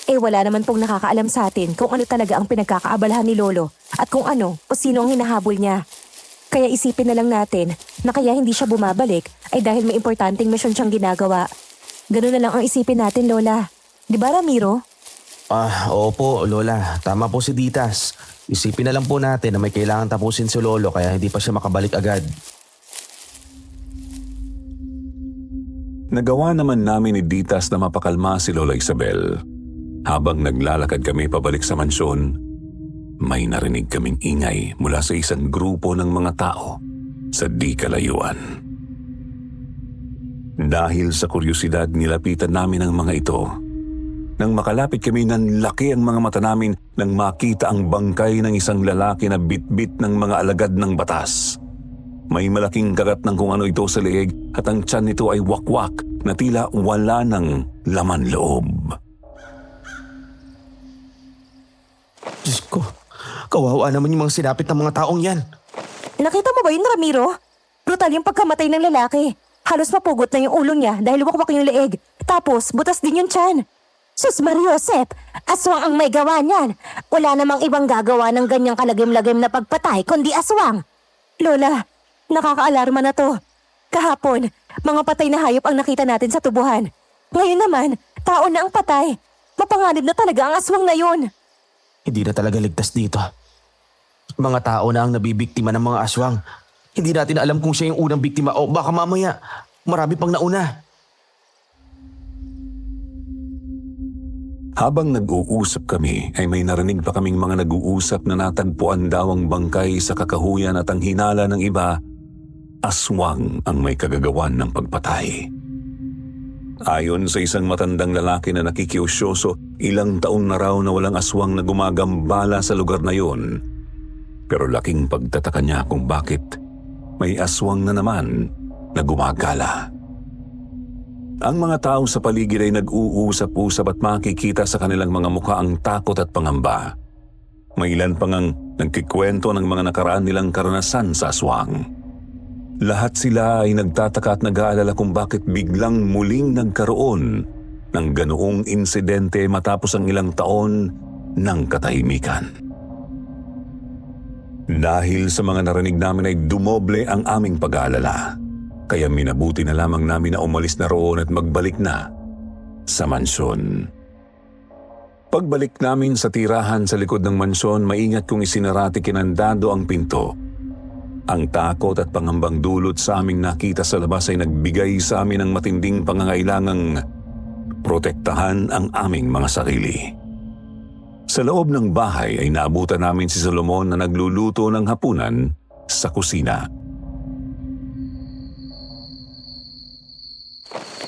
Eh wala naman pong nakakaalam sa atin kung ano talaga ang pinagkakaabalahan ni Lolo at kung ano o sino ang hinahabol niya. Kaya isipin na lang natin na kaya hindi siya bumabalik ay dahil may importanteng misyon siyang ginagawa. Ganun na lang ang isipin natin, Lola. Di ba, Ramiro? Opo, Lola. Tama po si Ditas. Isipin na lang po natin na may kailangan tapusin si Lolo kaya hindi pa siya makabalik agad. Nagawa naman namin ni Ditas na mapakalma si Lola Isabel. Habang naglalakad kami pabalik sa mansyon, may narinig kaming ingay mula sa isang grupo ng mga tao sa di kalayuan. Dahil sa kuryosidad, nilapitan namin ang mga ito. Nang makalapit kami, nanlaki ang mga mata namin nang makita ang bangkay ng isang lalaki na bitbit ng mga alagad ng batas. May malaking kagat ng kung ano ito sa leeg at ang tiyan nito ay wakwak na tila wala ng laman loob. Diyos ko, kawawa naman yung mga sinapit ng mga taong yan. Nakita mo ba yun, Ramiro? Brutal yung pagkamatay ng lalaki. Halos mapugot na yung ulo niya dahil wakwak yung leeg. Tapos, butas din yung tiyan. Sus Mariosep, aswang ang may gawa niyan. Wala namang ibang gagawa ng ganyang kalagim-lagim na pagpatay kundi aswang. Lola, nakakaalarma na to. Kahapon, mga patay na hayop ang nakita natin sa tubuhan. Ngayon naman, tao na ang patay. Mapanganib na talaga ang aswang na yun. Hindi na talaga ligtas dito. Mga tao na ang nabibiktima ng mga aswang. Hindi natin alam kung siya yung unang biktima o baka mamaya marami pang nauna. Habang nag-uusap kami ay may narinig pa kaming mga nag-uusap na natagpuan daw ang bangkay sa kakahuyan at ang hinala ng iba, aswang ang may kagagawan ng pagpatay. Ayon sa isang matandang lalaki na nakikiusyoso, ilang taon na raw na walang aswang na gumagambala sa lugar na yun. Pero laking pagtataka niya kung bakit may aswang na naman na gumagala. Ang mga tao sa paligid ay nag-uusap-usap at makikita sa kanilang mga mukha ang takot at pangamba. May ilan pang ang nagkikwento ng mga nakaraan nilang karanasan sa aswang. Lahat sila ay nagtataka at nag-aalala kung bakit biglang muling nagkaroon ng ganoong insidente matapos ang ilang taon ng katahimikan. Dahil sa mga narinig namin ay dumoble ang aming pag-aalala. Kaya minabuti na lamang namin na umalis na roon at magbalik na sa mansyon. Pagbalik namin sa tirahan sa likod ng mansyon, maingat kong isinarati kinandado ang pinto. Ang takot at pangambang dulot sa aming nakita sa labas ay nagbigay sa amin ng matinding pangangailangang protektahan ang aming mga sarili. Sa loob ng bahay ay naabutan namin si Solomon na nagluluto ng hapunan sa kusina.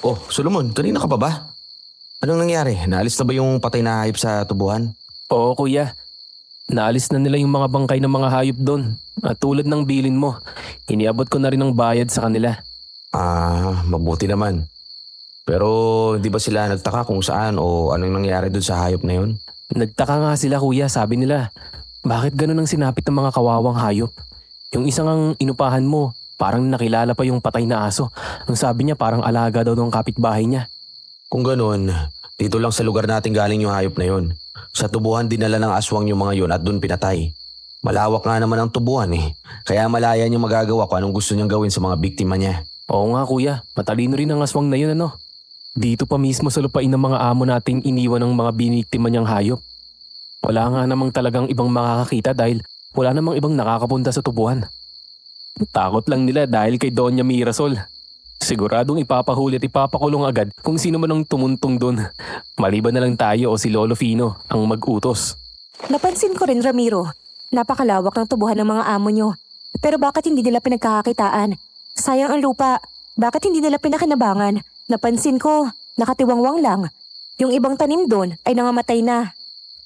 Oh, Solomon, kanina ka pa ba? Anong nangyari? Naalis na ba yung patay na hayop sa tubuhan? Oo, kuya. Naalis na nila yung mga bangkay ng mga hayop doon. At tulad ng bilin mo, iniabot ko na rin ang bayad sa kanila. Mabuti naman. Pero hindi ba sila nagtaka kung saan o anong nangyari doon sa hayop na yun? Nagtaka nga sila, kuya. Sabi nila, bakit ganun ang sinapit ng mga kawawang hayop? Yung isang ang inupahan mo, parang nakilala pa yung patay na aso. Ang sabi niya parang alaga daw ng kapitbahay niya. Kung ganun, Dito lang sa lugar natin galing yung hayop na yon. Sa tubuhan dinala ng aswang yung mga yon at doon pinatay. Malawak nga naman ang tubuhan eh. Kaya malaya niyang magagawa kung anong gusto niyang gawin sa mga biktima niya. Oo nga kuya, matalino rin ang aswang na yun ano. Dito pa mismo sa lupain ng mga amo nating iniwan ng mga biniktima niyang hayop. Wala nga namang talagang ibang makakakita dahil wala namang ibang nakakapunta sa tubuhan. Takot lang nila dahil kay Doña Mirasol. Siguradong ipapahuli at ipapakulong agad kung sino man ang tumuntong doon. Maliban na lang tayo o si Lolo Fino ang mag-utos. Napansin ko rin, Ramiro. Napakalawak ng tubuhan ng mga amo nyo. Pero bakit hindi nila pinagkakakitaan? Sayang ang lupa. Bakit hindi nila pinakinabangan? Napansin ko, nakatiwangwang lang. Yung ibang tanim doon ay nangamatay na.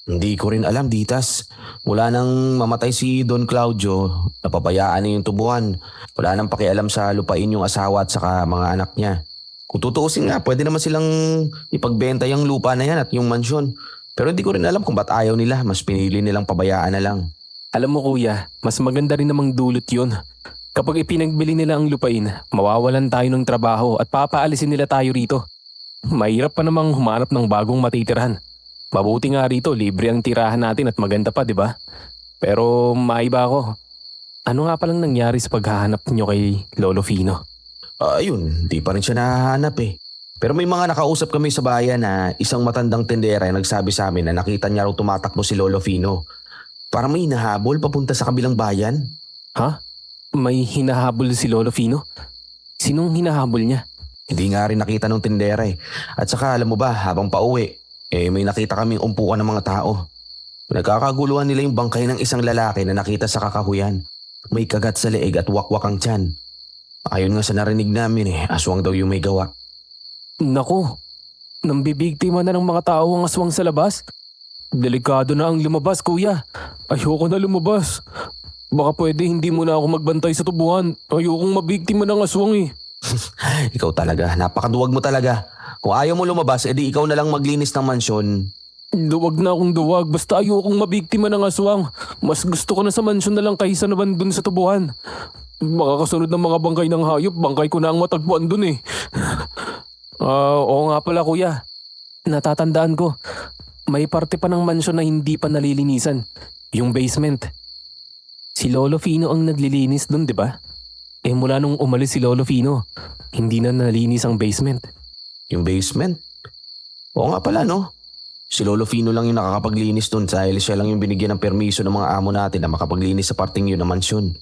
Hindi ko rin alam, Ditas. Mula nang mamatay si Don Claudio, napabayaan na yung tubuhan. Wala nang pakialam sa lupain yung asawa at saka mga anak niya. Kung tutuusin nga, pwede naman silang ipagbenta yung lupa na yan at yung mansyon. Pero hindi ko rin alam kung ba't ayaw nila. Mas pinili nilang pabayaan na lang. Alam mo kuya, mas maganda rin namang dulot yun. Kapag ipinagbili nila ang lupain, mawawalan tayo ng trabaho at papaalisin nila tayo rito. Mahirap pa namang humanap ng bagong matitirhan. Mabuti nga rito, libre ang tirahan natin at maganda pa, di ba? Pero maiba ako. Ano nga palang nangyari sa paghahanap niyo kay Lolo Fino? Ayun, di pa rin siya nahahanap eh. Pero may mga nakausap kami sa bayan na isang matandang tendera ang nagsabi sa amin na nakita niya raw tumatakbo si Lolo Fino. Parang may hinahabol papunta sa kabilang bayan. Ha? May hinahabol si Lolo Fino? Sinong hinahabol niya? Hindi nga rin nakita ng tendera eh. At saka alam mo ba, habang pauwi, may nakita kaming umpukan ng mga tao. Nagkakaguluhan nila yung bangkay ng isang lalaki na nakita sa kakahuyan. May kagat sa leeg at wakwak ang tiyan. Ayon nga sa narinig namin aswang daw yung may gawa. Naku, nambibigtima na ng mga tao ang aswang sa labas. Delikado na ang lumabas, kuya. Ayoko na lumabas. Baka pwede hindi mo na ako magbantay sa tubuhan. Ayokong mabiktima ng aswang eh. Ikaw talaga, napakaduwag mo talaga. Kung ayaw mo lumabas, edi ikaw na lang maglinis ng mansyon. Duwag na akong duwag. Basta ayokong mabiktima ng aswang. Mas gusto ko na sa mansyon na lang kaysa naman dun sa tubuhan. Makakasunod ng mga bangkay ng hayop, bangkay ko na ang matagpuan dun eh. Oo nga pala kuya. Natatandaan ko. May parte pa ng mansyon na hindi pa nalilinisan. Yung basement. Si Lolo Fino ang naglilinis dun, di ba? Mula nung umalis si Lolo Fino, hindi na nalinis ang basement. Yung basement? Oo nga pala no. Si Lolo Fino lang yung nakakapaglinis dun dahil siya lang yung binigyan ng permiso ng mga amo natin na makapaglinis sa parting yun ng mansyon.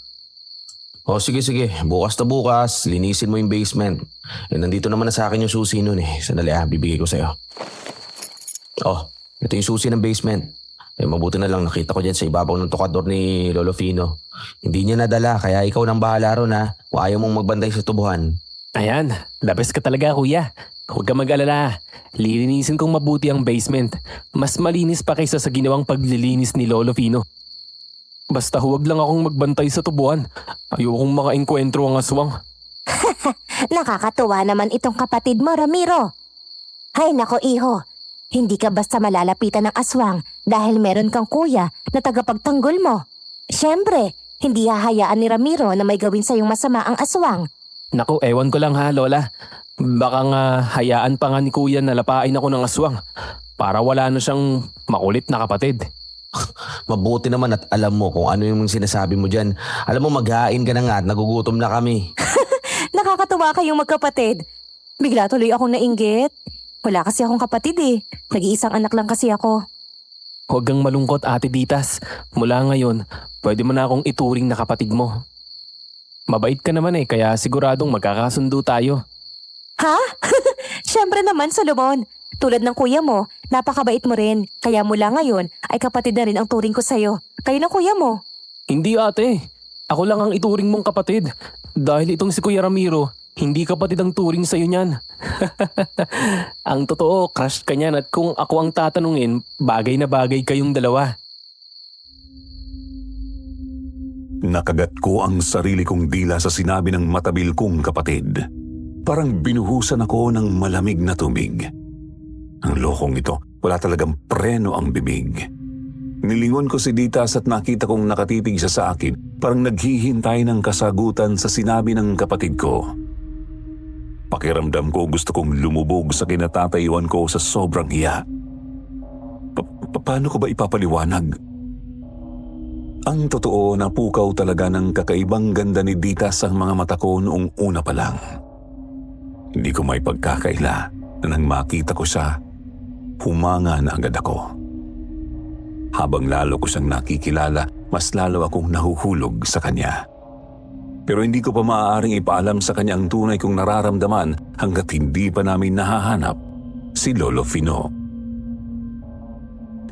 O sige, bukas na bukas, linisin mo yung basement. Nandito naman na sa akin yung susi nun eh. Sandali bibigay ko sa'yo. Ito yung susi ng basement. Mabuti na lang nakita ko dyan sa ibabaw ng tukador ni Lolo Fino. Hindi niya nadala kaya ikaw nang bahala ron kung ayaw mong magbantay sa tubuhan. Ayan, the best ka talaga kuya. Huwag ka mag-alala. Lilinisin kong mabuti ang basement. Mas malinis pa kaysa sa ginawang paglilinis ni Lolo Fino. Basta huwag lang akong magbantay sa tubuhan. Ayokong makaengkwentro ang aswang. Nakakatuwa naman itong kapatid mo, Ramiro. Hay nako, iho. Hindi ka basta malalapitan ng aswang dahil meron kang kuya na tagapagtanggol mo. Siyempre, hindi hahayaan ni Ramiro na may gawin sa'yong masama ang aswang. Naku, ewan ko lang ha, Lola. Baka nga hayaan pa nga ni kuya na lapain ako ng aswang para wala na siyang makulit na kapatid. Mabuti naman at alam mo kung ano yung sinasabi mo dyan. Alam mo maghain ka na nga at nagugutom na kami. Nakakatuwa kayong magkapatid. Bigla tuloy akong nainggit. Wala kasi akong kapatid eh. Nag-iisang anak lang kasi ako. Huwag kang malungkot, Ate Ditas. Mula ngayon, pwede mo na akong ituring na kapatid mo. Mabait ka naman kaya siguradong magkakasundo tayo. Ha? Siyempre naman, Solomon. Tulad ng kuya mo, napakabait mo rin. Kaya mula ngayon ay kapatid na rin ang turing ko sa'yo. Kayo ng kuya mo. Hindi ate, ako lang ang ituring mong kapatid. Dahil itong si Kuya Ramiro, hindi kapatid ang turing sa'yo niyan. Ang totoo, crush ka niyan at kung ako ang tatanungin, bagay na bagay kayong dalawa. Nakagat ko ang sarili kong dila sa sinabi ng matabil kong kapatid. Parang binuhusan ako ng malamig na tubig. Ang lokong ito, wala talagang preno ang bibig. Nilingon ko si Ditas at nakita kong nakatitig siya sa akin. Parang naghihintay ng kasagutan sa sinabi ng kapatid ko. Pakiramdam ko gusto kong lumubog sa kinatatayuan ko sa sobrang hiya. Paano ko ba ipapaliwanag? Ang totoo, napukaw talaga ng kakaibang ganda ni Ditas ang mga mata ko noong una pa lang. Hindi ko may pagkakaila na nang makita ko siya, humanga na agad ako. Habang lalo ko siyang nakikilala, mas lalo akong nahuhulog sa kanya. Pero hindi ko pa maaaring ipaalam sa kanya ang tunay kong nararamdaman hanggat hindi pa namin nahahanap si Lolo Fino.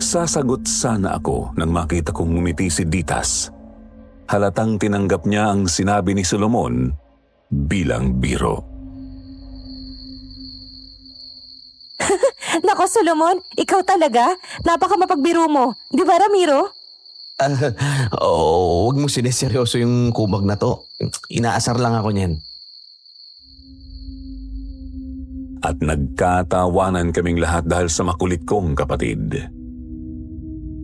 Sasagot sana ako nang makita kong ngumiti si Ditas. Halatang tinanggap niya ang sinabi ni Solomon bilang biro. Nako, Solomon, ikaw talaga? Napaka mapagbiro mo. Di ba, Ramiro? Oo, huwag mo sineseryoso yung kumag na to. Inaasar lang ako niyan. At nagkatawanan kaming lahat dahil sa makulit kong kapatid.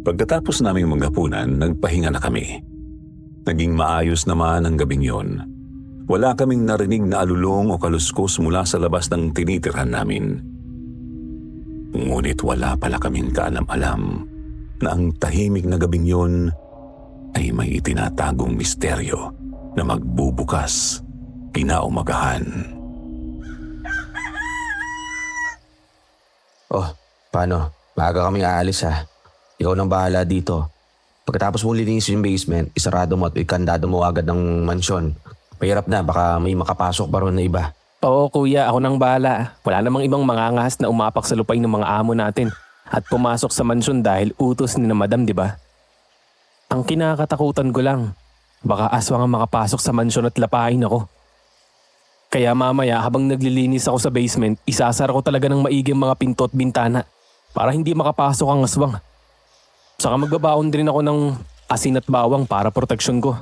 Pagkatapos naming maghapunan, nagpahinga na kami. Naging maayos naman ang gabing yon. Wala kaming narinig na alulong o kaluskos mula sa labas ng tinitirhan namin. Ngunit wala pala kaming kaalam-alam na ang tahimik na gabing yon ay may itinatagong misteryo na magbubukas kinaumagahan. Oh, paano? Maaga kaming aalis ha. Ikaw nang bahala dito. Pagkatapos mong linisin yung basement, isarado mo at ikandado mo agad ng mansyon. Mahirap na, baka may makapasok pa ron na iba. Oo kuya, ako nang bahala. Wala namang ibang mangangahas na umapak sa lupay ng mga amo natin at pumasok sa mansyon dahil utos ni na madam, di ba? Ang kinakatakutan ko lang, baka aswang ang makapasok sa mansyon at lapain ako. Kaya mamaya habang naglilinis ako sa basement, isasara ko talaga ng maigi ang mga pinto at bintana para hindi makapasok ang aswang. Saka magbabaon din ako ng asin at bawang para proteksyon ko.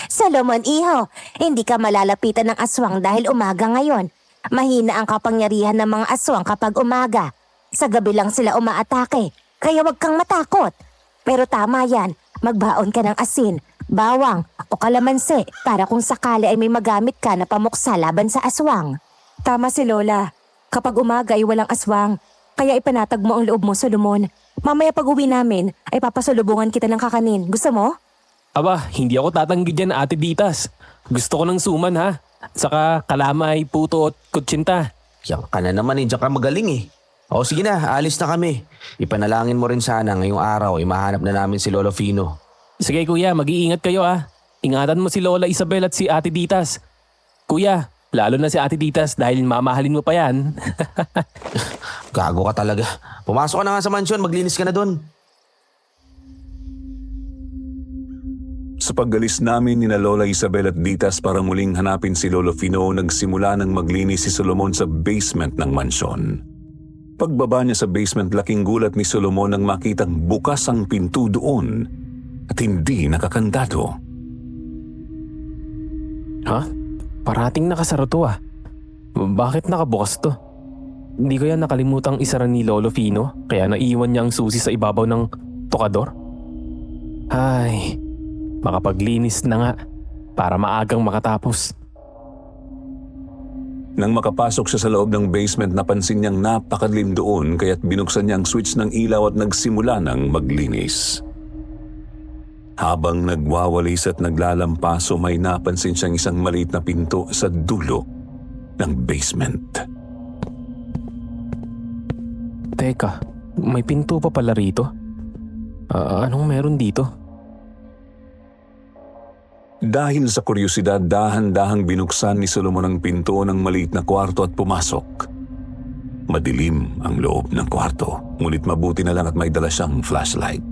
Solomon, iho, hindi ka malalapitan ng aswang dahil umaga ngayon. Mahina ang kapangyarihan ng mga aswang kapag umaga. Sa gabi lang sila umaatake, kaya wag kang matakot. Pero tama yan, magbaon ka ng asin, bawang o kalamansi para kung sakali ay may magamit ka na pamuksa laban sa aswang. Tama si Lola, kapag umaga ay walang aswang, kaya ipanatag mo ang loob mo, Solomon. Mamaya pag uwi namin ay papasalubungan kita ng kakanin. Gusto mo? Aba, hindi ako tatanggi dyan, Ate Ditas. Gusto ko ng suman ha. Saka kalamay, puto at kutsinta. Yan ka na naman eh, diyan ka magaling eh. O sige na, alis na kami. Ipanalangin mo rin sana ngayong araw ay mahanap na namin si Lolo Fino. Sige kuya, mag-iingat kayo ha. Ingatan mo si Lola Isabel at si Ate Ditas. Kuya, lalo na si Ate Ditas dahil mamahalin mo pa yan. Gago ka talaga. Pumasok ka na nga sa mansyon, maglinis ka na doon. Sa paggalis namin ni na Lola Isabel at Ditas para muling hanapin si Lolo Fino, nagsimula ng maglinis si Solomon sa basement ng mansyon. Pagbaba niya sa basement, laking gulat ni Solomon nang makitang bukas ang pinto doon at hindi nakakandado. Ha? Parating nakasara to ah. Bakit nakabukas to? Hindi ko yan nakalimutang isara ni Lolo Fino kaya naiwan niya ang susi sa ibabaw ng tokador? Ay, makapaglinis na nga para maagang makatapos. Nang makapasok siya sa loob ng basement, napansin niyang napakadilim doon kaya't binuksan niya ang switch ng ilaw at nagsimula ng maglinis. Habang nagwawalis at naglalampaso, may napansin siyang isang maliit na pinto sa dulo ng basement. Teka, may pinto pa pala rito? Anong meron dito? Dahil sa kuryosidad, dahan-dahang binuksan ni Solomon ang pinto ng maliit na kwarto at pumasok. Madilim ang loob ng kwarto, ngunit mabuti na lang at may dala siyang flashlight.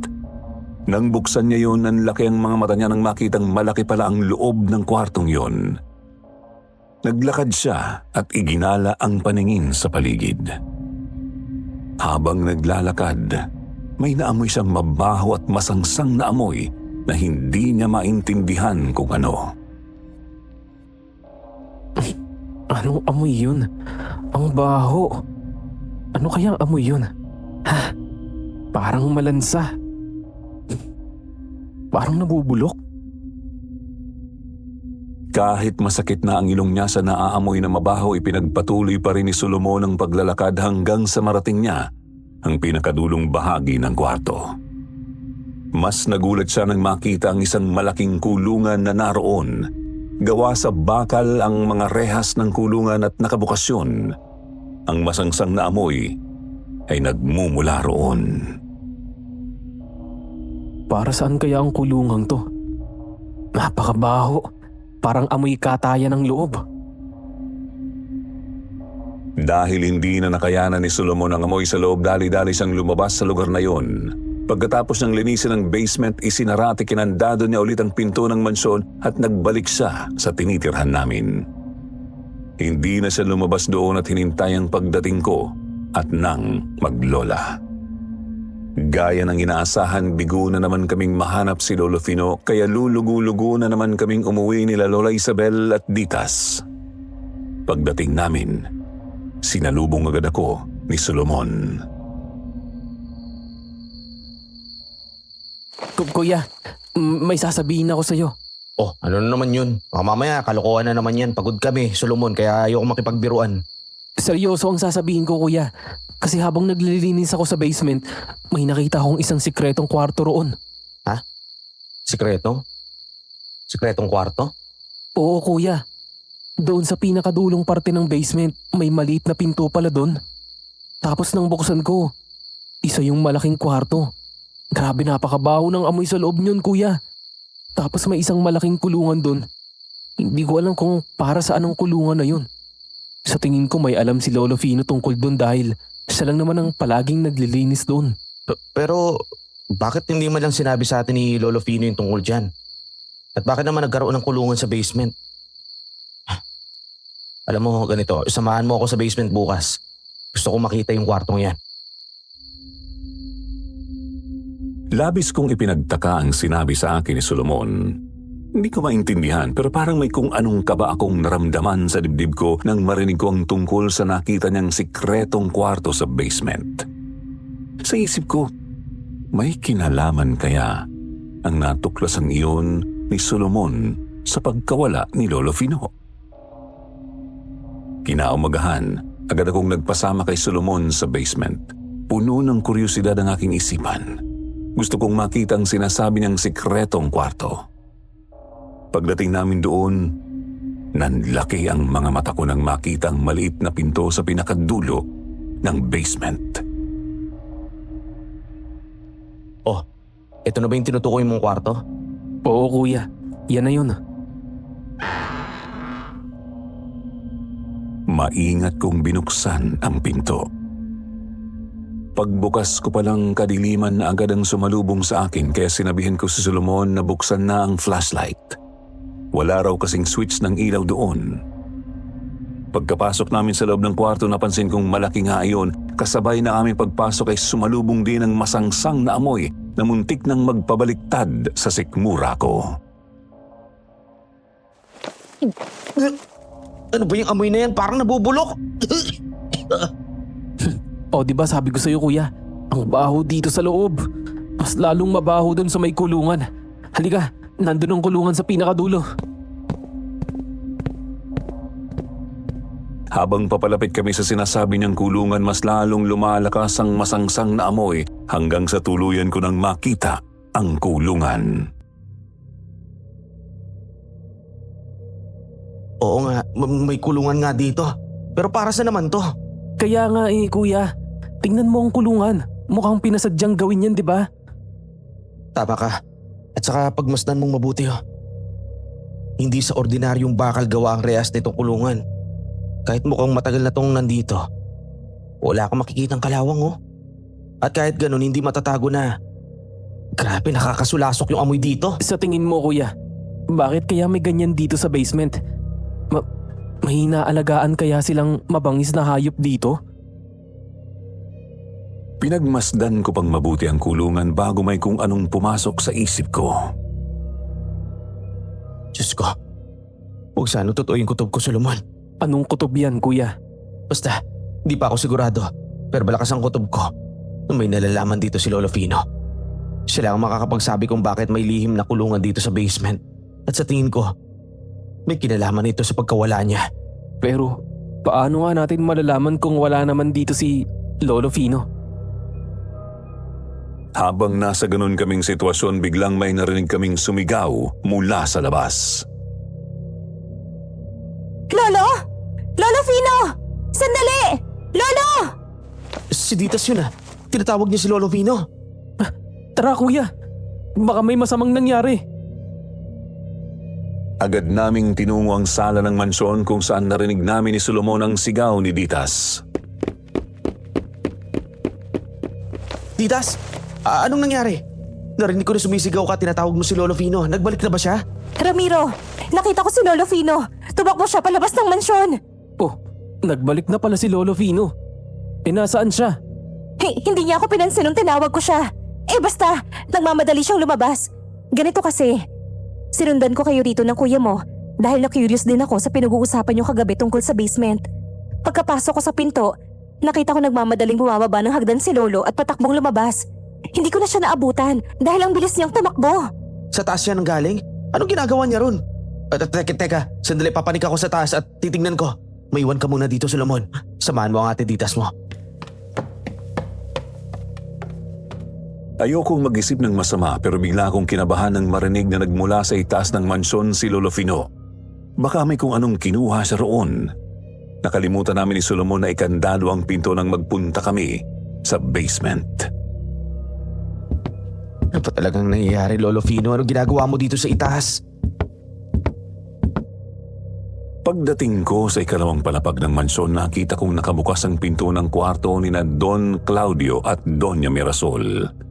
Nang buksan niya yun, nanlaki ang mga mata niya nang makitang malaki pala ang loob ng kwartong yon. Naglakad siya at iginala ang paningin sa paligid. Habang naglalakad, may naamoy siyang mabaho at masangsang na amoy na hindi niya maintindihan kung ano. Anong amoy yun? Ang baho. Ano kayang amoy yun? Ha? Parang malansa. Parang nabubulok. Kahit masakit na ang ilong niya sa naaamoy na mabaho, ipinagpatuloy pa rin ni Solomon ang paglalakad hanggang sa marating niya ang pinakadulong bahagi ng kwarto. Mas nagulat siya nang makita ang isang malaking kulungan na naroon. Gawa sa bakal ang mga rehas ng kulungan at nakabukasyon. Ang masangsang na amoy ay nagmumula roon. Para saan kaya ang kulungang to? Napakabaho. Parang amoy kataya ng loob. Dahil hindi na nakayanan ni Solomon ang amoy sa loob, dali-dali siyang lumabas sa lugar na yon. Pagkatapos ng linisin ng basement, isinara at ikinandado niya ulit ang pinto ng mansyon at nagbalik siya sa tinitirhan namin. Hindi na siya lumabas doon at hinintay ang pagdating ko at nang maglola. Gaya ng inaasahan, bigo na naman kaming mahanap si Lolo Fino, kaya lulugo-lugo na naman kaming umuwi nila Lola Isabel at Ditas. Pagdating namin, sinalubong agad ako ni Solomon. Kuya, may sasabihin ako sa'yo. Oh, ano na naman yun? Baka mamaya, kalokohan na naman yan. Pagod kami, Solomon, kaya ayoko makipagbiruan. Seryoso ang sasabihin ko, kuya. Kasi habang naglilinis ako sa basement, may nakita akong isang sikretong kwarto roon. Ha? Sikreto? Sikretong kwarto? Oo, kuya. Doon sa pinakadulong parte ng basement, may maliit na pinto pala doon. Tapos nang buksan ko, isa yung malaking kwarto. Grabe, napakabaho ng amoy sa loob niyon, kuya. Tapos may isang malaking kulungan doon. Hindi ko alam kung para saan ang kulungan na yun. Sa tingin ko may alam si Lolo Fino tungkol doon dahil siya lang naman ang palaging naglilinis doon. Pero, bakit hindi man lang sinabi sa atin ni Lolo Fino yung tungkol dyan? At bakit naman nagkaroon ng kulungan sa basement? Alam mo, ganito, samahan mo ako sa basement bukas. Gusto ko makita yung kwartong yan. Labis kong ipinagtaka ang sinabi sa akin ni Solomon. Hindi ko maintindihan pero parang may kung anong kaba akong naramdaman sa dibdib ko nang marinig ko ang tungkol sa nakita niyang sikretong kwarto sa basement. Sa isip ko, may kinalaman kaya ang natuklasan iyon ni Solomon sa pagkawala ni Lolo Fino. Kinaumagahan, agad akong nagpasama kay Solomon sa basement. Puno ng kuryosidad ang aking isipan. Gusto kong makita ang sinasabi niyang sikretong kwarto. Pagdating namin doon, nanlaki ang mga mata ko nang makita ang maliit na pinto sa pinakadulo ng basement. Oh, ito na ba yung tinutukoy mong kwarto? Oo, kuya. Yan na yun. Maingat kong binuksan ang pinto. Pagbukas ko palang kadiliman na agad ang sumalubong sa akin kaya sinabihan ko si Solomon na buksan na ang flashlight. Wala raw kasing switch ng ilaw doon. Pagkapasok namin sa loob ng kwarto, napansin kong malaki nga iyon. Kasabay na aming pagpasok ay sumalubong din ang masangsang na amoy na muntik nang magpabaliktad sa sikmura ko. Ano ba yung amoy na yan? Parang nabubulok. O, di ba sabi ko sa'yo, kuya, ang baho dito sa loob. Mas lalong mabaho doon sa may kulungan. Halika, nandun ang kulungan sa pinakadulo. Habang papalapit kami sa sinasabi niyang kulungan, mas lalong lumalakas ang masangsang na amoy hanggang sa tuluyan ko nang makita ang kulungan. Oo nga, may kulungan nga dito. Pero para sa naman to? Kaya nga kuya, tingnan mo ang kulungan. Mukhang pinasadyang gawin yan, di ba? Tama ka. At saka pagmasdan mong mabuti Hindi sa ordinaryong bakal gawa ang rehas nitong kulungan. Kahit mukhang matagal na tong nandito, wala kang makikitang kalawang At kahit ganun, hindi matatago na. Grabe, nakakasulasok yung amoy dito. Sa tingin mo, kuya, bakit kaya may ganyan dito sa basement? May inaalagaan kaya silang mabangis na hayop dito? Pinagmasdan ko pang mabuti ang kulungan bago may kung anong pumasok sa isip ko. Diyos ko, huwag sana totoo yung kutob ko, Solomon. Anong kutob yan, kuya? Basta, di pa ako sigurado. Pero malakas ang kutob ko nung may nalalaman dito si Lolo Fino. Siya lang ang makakapagsabi kung bakit may lihim na kulungan dito sa basement. At sa tingin ko, may kinalaman ito sa pagkawala niya. Pero paano nga natin malalaman kung wala naman dito si Lolo Fino? Habang nasa ganun kaming sitwasyon, biglang may narinig kaming sumigaw mula sa labas. Lolo! Lolo Fino! Sandali! Lolo! Si Ditas yun ah. Tinatawag niya si Lolo Fino. Tara kuya, baka may masamang nangyari. Agad naming tinungo ang sala ng mansyon kung saan narinig namin ni Solomon ang sigaw ni Ditas. Ditas, anong nangyari? Narinig ko na sumisigaw ka, tinatawag mo si Lolo Fino. Nagbalik na ba siya? Ramiro, nakita ko si Lolo Fino. Tumakbo siya palabas ng mansyon. Oh, nagbalik na pala si Lolo Fino. Nasaan siya? Hindi niya ako pinansin nung tinawag ko siya. Basta, nagmamadali siyang lumabas. Ganito kasi, sinundan ko kayo rito ng kuya mo dahil na-curious din ako sa pinag-uusapan niyo kagabi tungkol sa basement. Pagkapasok ko sa pinto, nakita ko nagmamadaling bumababa ng hagdan si Lolo at patakbong lumabas. Hindi ko na siya naabutan dahil ang bilis niyang tumakbo. Sa taas siya nang galing? Anong ginagawa niya ron? Teka, sandali, papanik ako sa taas at titingnan ko. Maiwan ka muna dito, Solomon. Samahan mo ang ate Ditas mo. Ayokong mag-isip ng masama pero bigla akong kinabahan nang marinig na nagmula sa itaas ng mansyon si Lolo Fino. Baka may kung anong kinuha siya roon. Nakalimutan namin ni Solomon na ikandado ang pinto nang magpunta kami sa basement. Ano pa talagang nangyayari, Lolo Fino? Anong ginagawa mo dito sa itaas? Pagdating ko sa ikalawang palapag ng mansyon, nakita kong nakabukas ang pinto ng kwarto ni na Don Claudio at Doña Mirasol.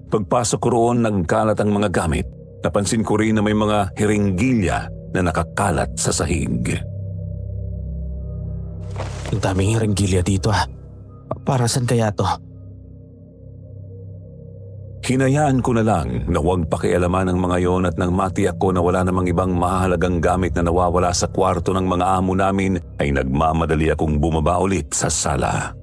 Pagpasok ko roon, nagkalat ang mga gamit. Napansin ko rin na may mga hiringgilya na nakakalat sa sahig. Ang daming hiringgilya dito ah. Para saan kaya to? Hinayaan ko na lang na huwag pakialaman ang mga yon at nang matiyak ko na wala namang ibang mahalagang gamit na nawawala sa kwarto ng mga amo namin ay nagmamadali akong bumaba ulit sa sala.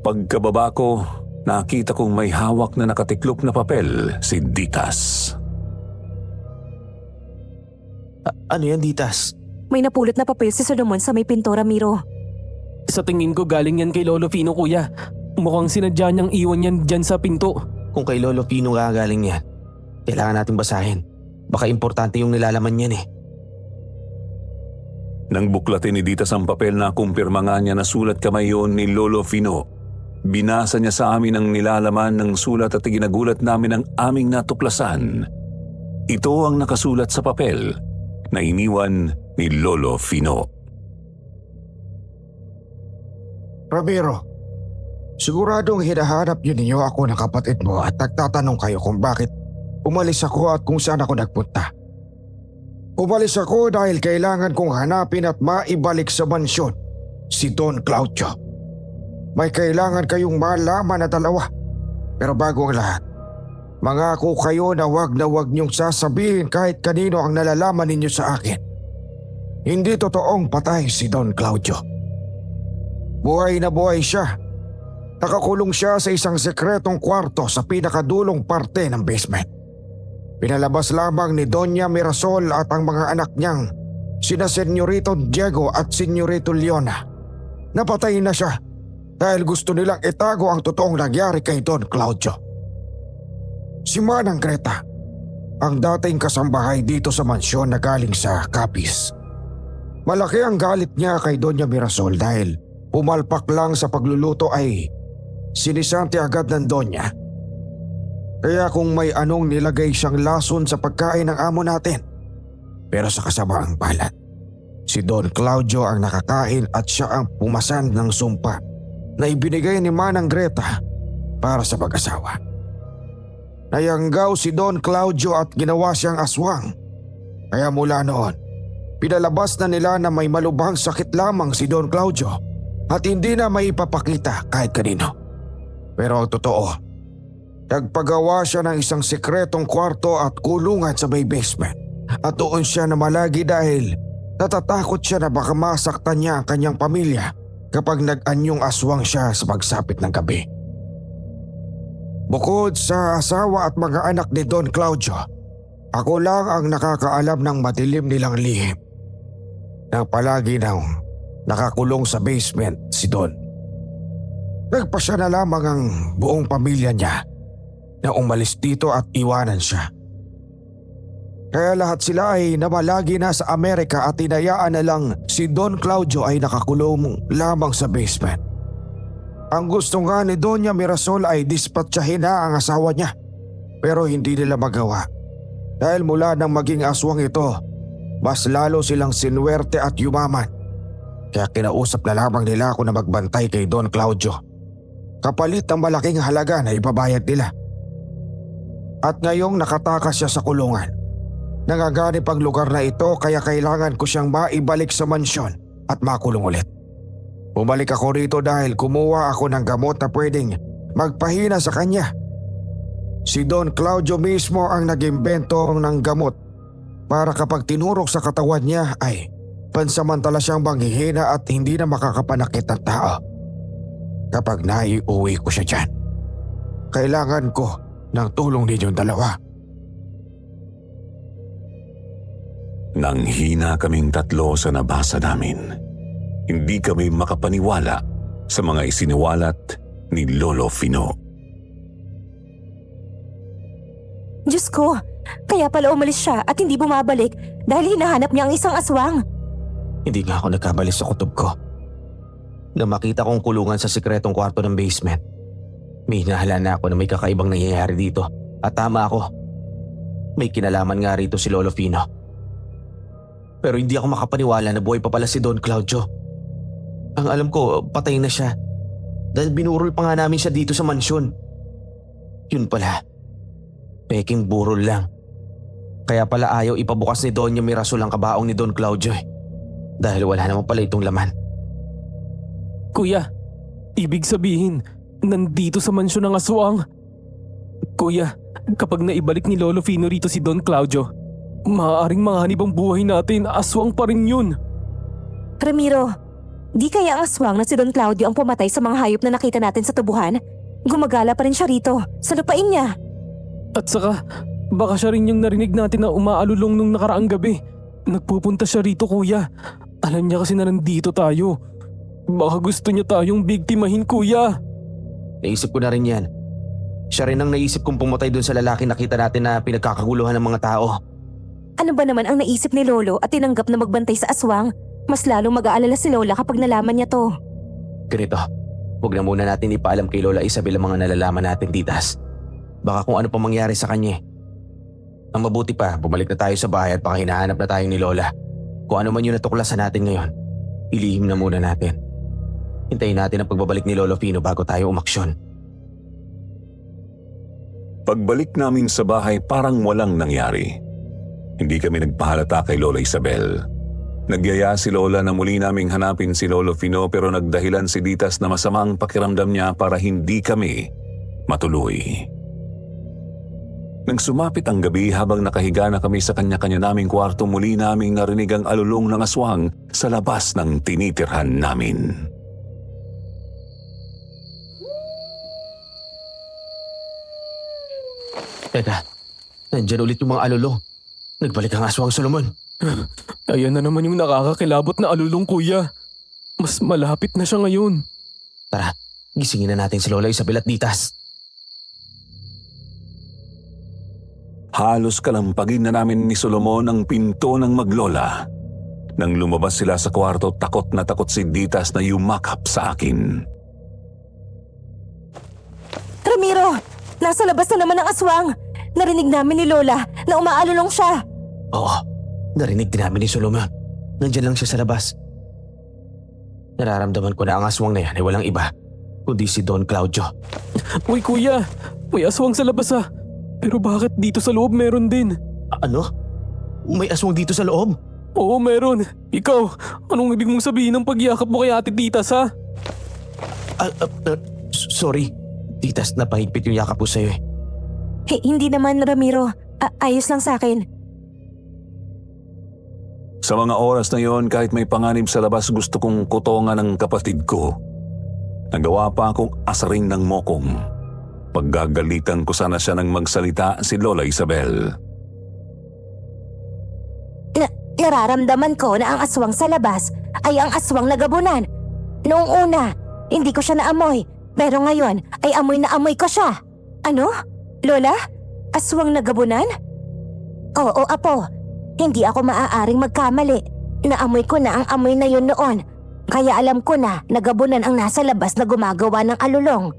Pagkababa ko, nakita kong may hawak na nakatiklop na papel si Ditas. Ano yan, Ditas? May napulot na papel si Solomon sa may pinto, Ramiro. Sa tingin ko galing yan kay Lolo Fino kuya. Mukhang sinadya niyang iwan yan dyan sa pinto. Kung kay Lolo Pino gagaling yan, kailangan natin basahin. Baka importante yung nilalaman yan eh. Nang buklatin ni Ditas ang papel na kumpirma nga niya na sulat kamay yon ni Lolo Fino, binasa niya sa amin ang nilalaman ng sulat at ginagulat namin ang aming natuklasan. Ito ang nakasulat sa papel na iniwan ni Lolo Fino. Ramiro, siguradong hinahanap niyo ninyo ako ng kapatid mo at nagtatanong kayo kung bakit umalis ako at kung saan ako nagpunta. Umalis ako dahil kailangan kong hanapin at maibalik sa mansyon si Don Claudio. May kailangan kayong malaman na dalawa. Pero bago ang lahat, mangako kayo na wag niyong sasabihin kahit kanino ang nalalaman ninyo sa akin. Hindi totoong patay si Don Claudio. Buhay na buhay siya. Nakakulong siya sa isang sekretong kwarto sa pinakadulong parte ng basement. Pinalabas lamang ni Doña Mirasol at ang mga anak niyang sina Senyorito Diego at Senyorito Leona. Napatay na siya dahil gusto nilang itago ang totoong nangyari kay Don Claudio. Si Manang Greta, ang dating kasambahay dito sa mansyon na galing sa Capiz. Malaki ang galit niya kay Doña Mirasol dahil pumalpak lang sa pagluluto ay sinisante agad ng Donya. Kaya kung may anong nilagay siyang lason sa pagkain ng amo natin. Pero sa kasamaang palad, si Don Claudio ang nakakain at siya ang pumasan ng sumpa na ibinigay ni Manang Greta para sa pag-asawa. Nayanggaw si Don Claudio at ginawa siyang aswang. Kaya mula noon, pinalabas na nila na may malubhang sakit lamang si Don Claudio at hindi na maipapakita kahit kanino. Pero ang totoo, nagpagawa siya ng isang sekretong kwarto at kulungan sa may basement. At doon siya namalagi dahil natatakot siya na baka masaktan niya ang kanyang pamilya kapag nag-anyong aswang siya sa pagsapit ng gabi. Bukod sa asawa at mga anak ni Don Claudio, Ako lang ang nakakaalam ng madilim nilang lihim. Nang palagi nang nakakulong sa basement si Don. Nagpasya na lamang ang buong pamilya niya na umalis dito at iwanan siya. Kaya lahat sila ay namalagi na sa Amerika at tinayaan na lang si Don Claudio ay nakakulong lamang sa basement. Ang gusto nga ni Doña Mirasol ay dispatchahin na ang asawa niya, pero hindi nila magawa. Dahil mula nang maging aswang ito, mas lalo silang sinwerte at yumaman. Kaya kinausap na lamang nila ako na magbantay kay Don Claudio, kapalit ng malaking halaga na ibabayad nila. At ngayong nakatakas siya sa kulungan, nangaganip ang lugar na ito kaya kailangan ko siyang maibalik sa mansyon at makulong ulit. Bumalik ako rito dahil kumuha ako ng gamot na pwedeng magpahina sa kanya. Si Don Claudio mismo ang nag-imbento ng gamot para kapag tinurok sa katawan niya ay pansamantala siyang manghihina at hindi na makakapanakit ng tao. Kapag naiuwi ko siya dyan, kailangan ko ng tulong ninyong dalawa. Nanghina kaming tatlo sa nabasa namin. Hindi kami makapaniwala sa mga isiniwalat ni Lolo Fino. Diyos ko, kaya pala umalis siya at hindi bumabalik dahil hinahanap niya ang isang aswang. Hindi nga ako nagkamali sa kutob ko. Nang makita kong kulungan sa sikretong kwarto ng basement, may hinahala na ako na may kakaibang nangyayari dito. At tama ako. May kinalaman nga rito si Lolo Fino. Pero hindi ako makapaniwala na buhay pa pala si Don Claudio. Ang alam ko, patay na siya. Dahil binurol pa nga namin siya dito sa mansyon. Yun pala, peking burol lang. Kaya pala ayaw ipabukas ni Doña Mirasol ang kabaong ni Don Claudio eh. Dahil wala naman pala itong laman. Kuya, ibig sabihin, nandito sa mansyon ng aswang. Kuya, kapag naibalik ni Lolo Fino rito si Don Claudio, maaaring mahanib ang buhay natin, aswang pa rin yun. Ramiro, di kaya ang aswang na si Don Claudio ang pumatay sa mga hayop na nakita natin sa tubuhan? Gumagala pa rin siya rito, sa lupain niya. At saka, baka siya rin yung narinig natin na umaalulong nung nakaraang gabi. Nagpupunta siya rito, kuya. Alam niya kasi na nandito tayo. Baka gusto niya tayong bigtimahin, kuya. Naisip ko na rin yan. Siya rin ang naisip kong pumatay dun sa lalaki nakita natin na pinagkakaguluhan ng mga tao. Ano ba naman ang naisip ni Lolo at tinanggap na magbantay sa aswang? Mas lalong mag-aalala si Lola kapag nalaman niya to. Ganito, huwag na muna natin ipaalam kay Lola Isabel ang mga nalalaman natin, titas. Baka kung ano pa mangyari sa kanya. Ang mabuti pa, bumalik na tayo sa bahay at baka hinahanap na tayo ni Lola. Kung ano man yung natuklasan natin ngayon, ilihim na muna natin. Hintayin natin ang pagbabalik ni Lolo Fino bago tayo umaksyon. Pagbalik namin sa bahay parang walang nangyari. Hindi kami nagpahalata kay Lola Isabel. Nagyaya si Lola na muli naming hanapin si Lolo Fino pero nagdahilan si Ditas na masamang pakiramdam niya para hindi kami matuloy. Nang sumapit ang gabi habang nakahiga na kami sa kanya-kanya naming kwarto, muli naming narinig ang alulong ng aswang sa labas ng tinitirhan namin. Teka, nandyan ulit yung mga alulong. Nagbalik ang aswang, Solomon. Ayan na naman yung nakakakilabot na alulong, kuya. Mas malapit na siya ngayon. Tara, gisingin na natin si Lola Isabel at Ditas. Halos kalampagin na namin ni Solomon ang pinto ng maglola. Nang lumabas sila sa kwarto, takot na takot si Ditas na yumakap sa akin. Ramiro, nasa labas na naman ang aswang. Narinig namin ni Lola na umaalulong siya. Oo, narinig din namin ni Solomon. Nandyan lang siya sa labas. Nararamdaman ko na ang aswang na yan ay walang iba, kundi si Don Claudio. Uy, kuya, may aswang sa labas ah. Pero bakit dito sa loob meron din? Ano? May aswang dito sa loob? Oo, meron. Ikaw, anong ibig mong sabihin ng pagyakap mo kay Ate Ditas ha? Sorry, Ditas, napahigpit yung yakap ko sa'yo eh. Hindi naman, Ramiro. Ayos lang sa akin. Sa mga oras na yon, kahit may panganib sa labas, gusto kong kutongan ng kapatid ko. Nagawa pa akong asarin ng mokong. Paggagalitan ko sana siya ng magsalita si Lola Isabel. Nararamdaman ko na ang aswang sa labas ay ang aswang na gabunan. Noong una, hindi ko siya naamoy. Pero ngayon ay amoy na amoy ko siya. Ano? Lola? Aswang na gabunan? Oo, Apo. Hindi ako maaaring magkamali. Naamoy ko na ang amoy na yun noon. Kaya alam ko na nagabunan ang nasa labas na gumagawa ng alulong.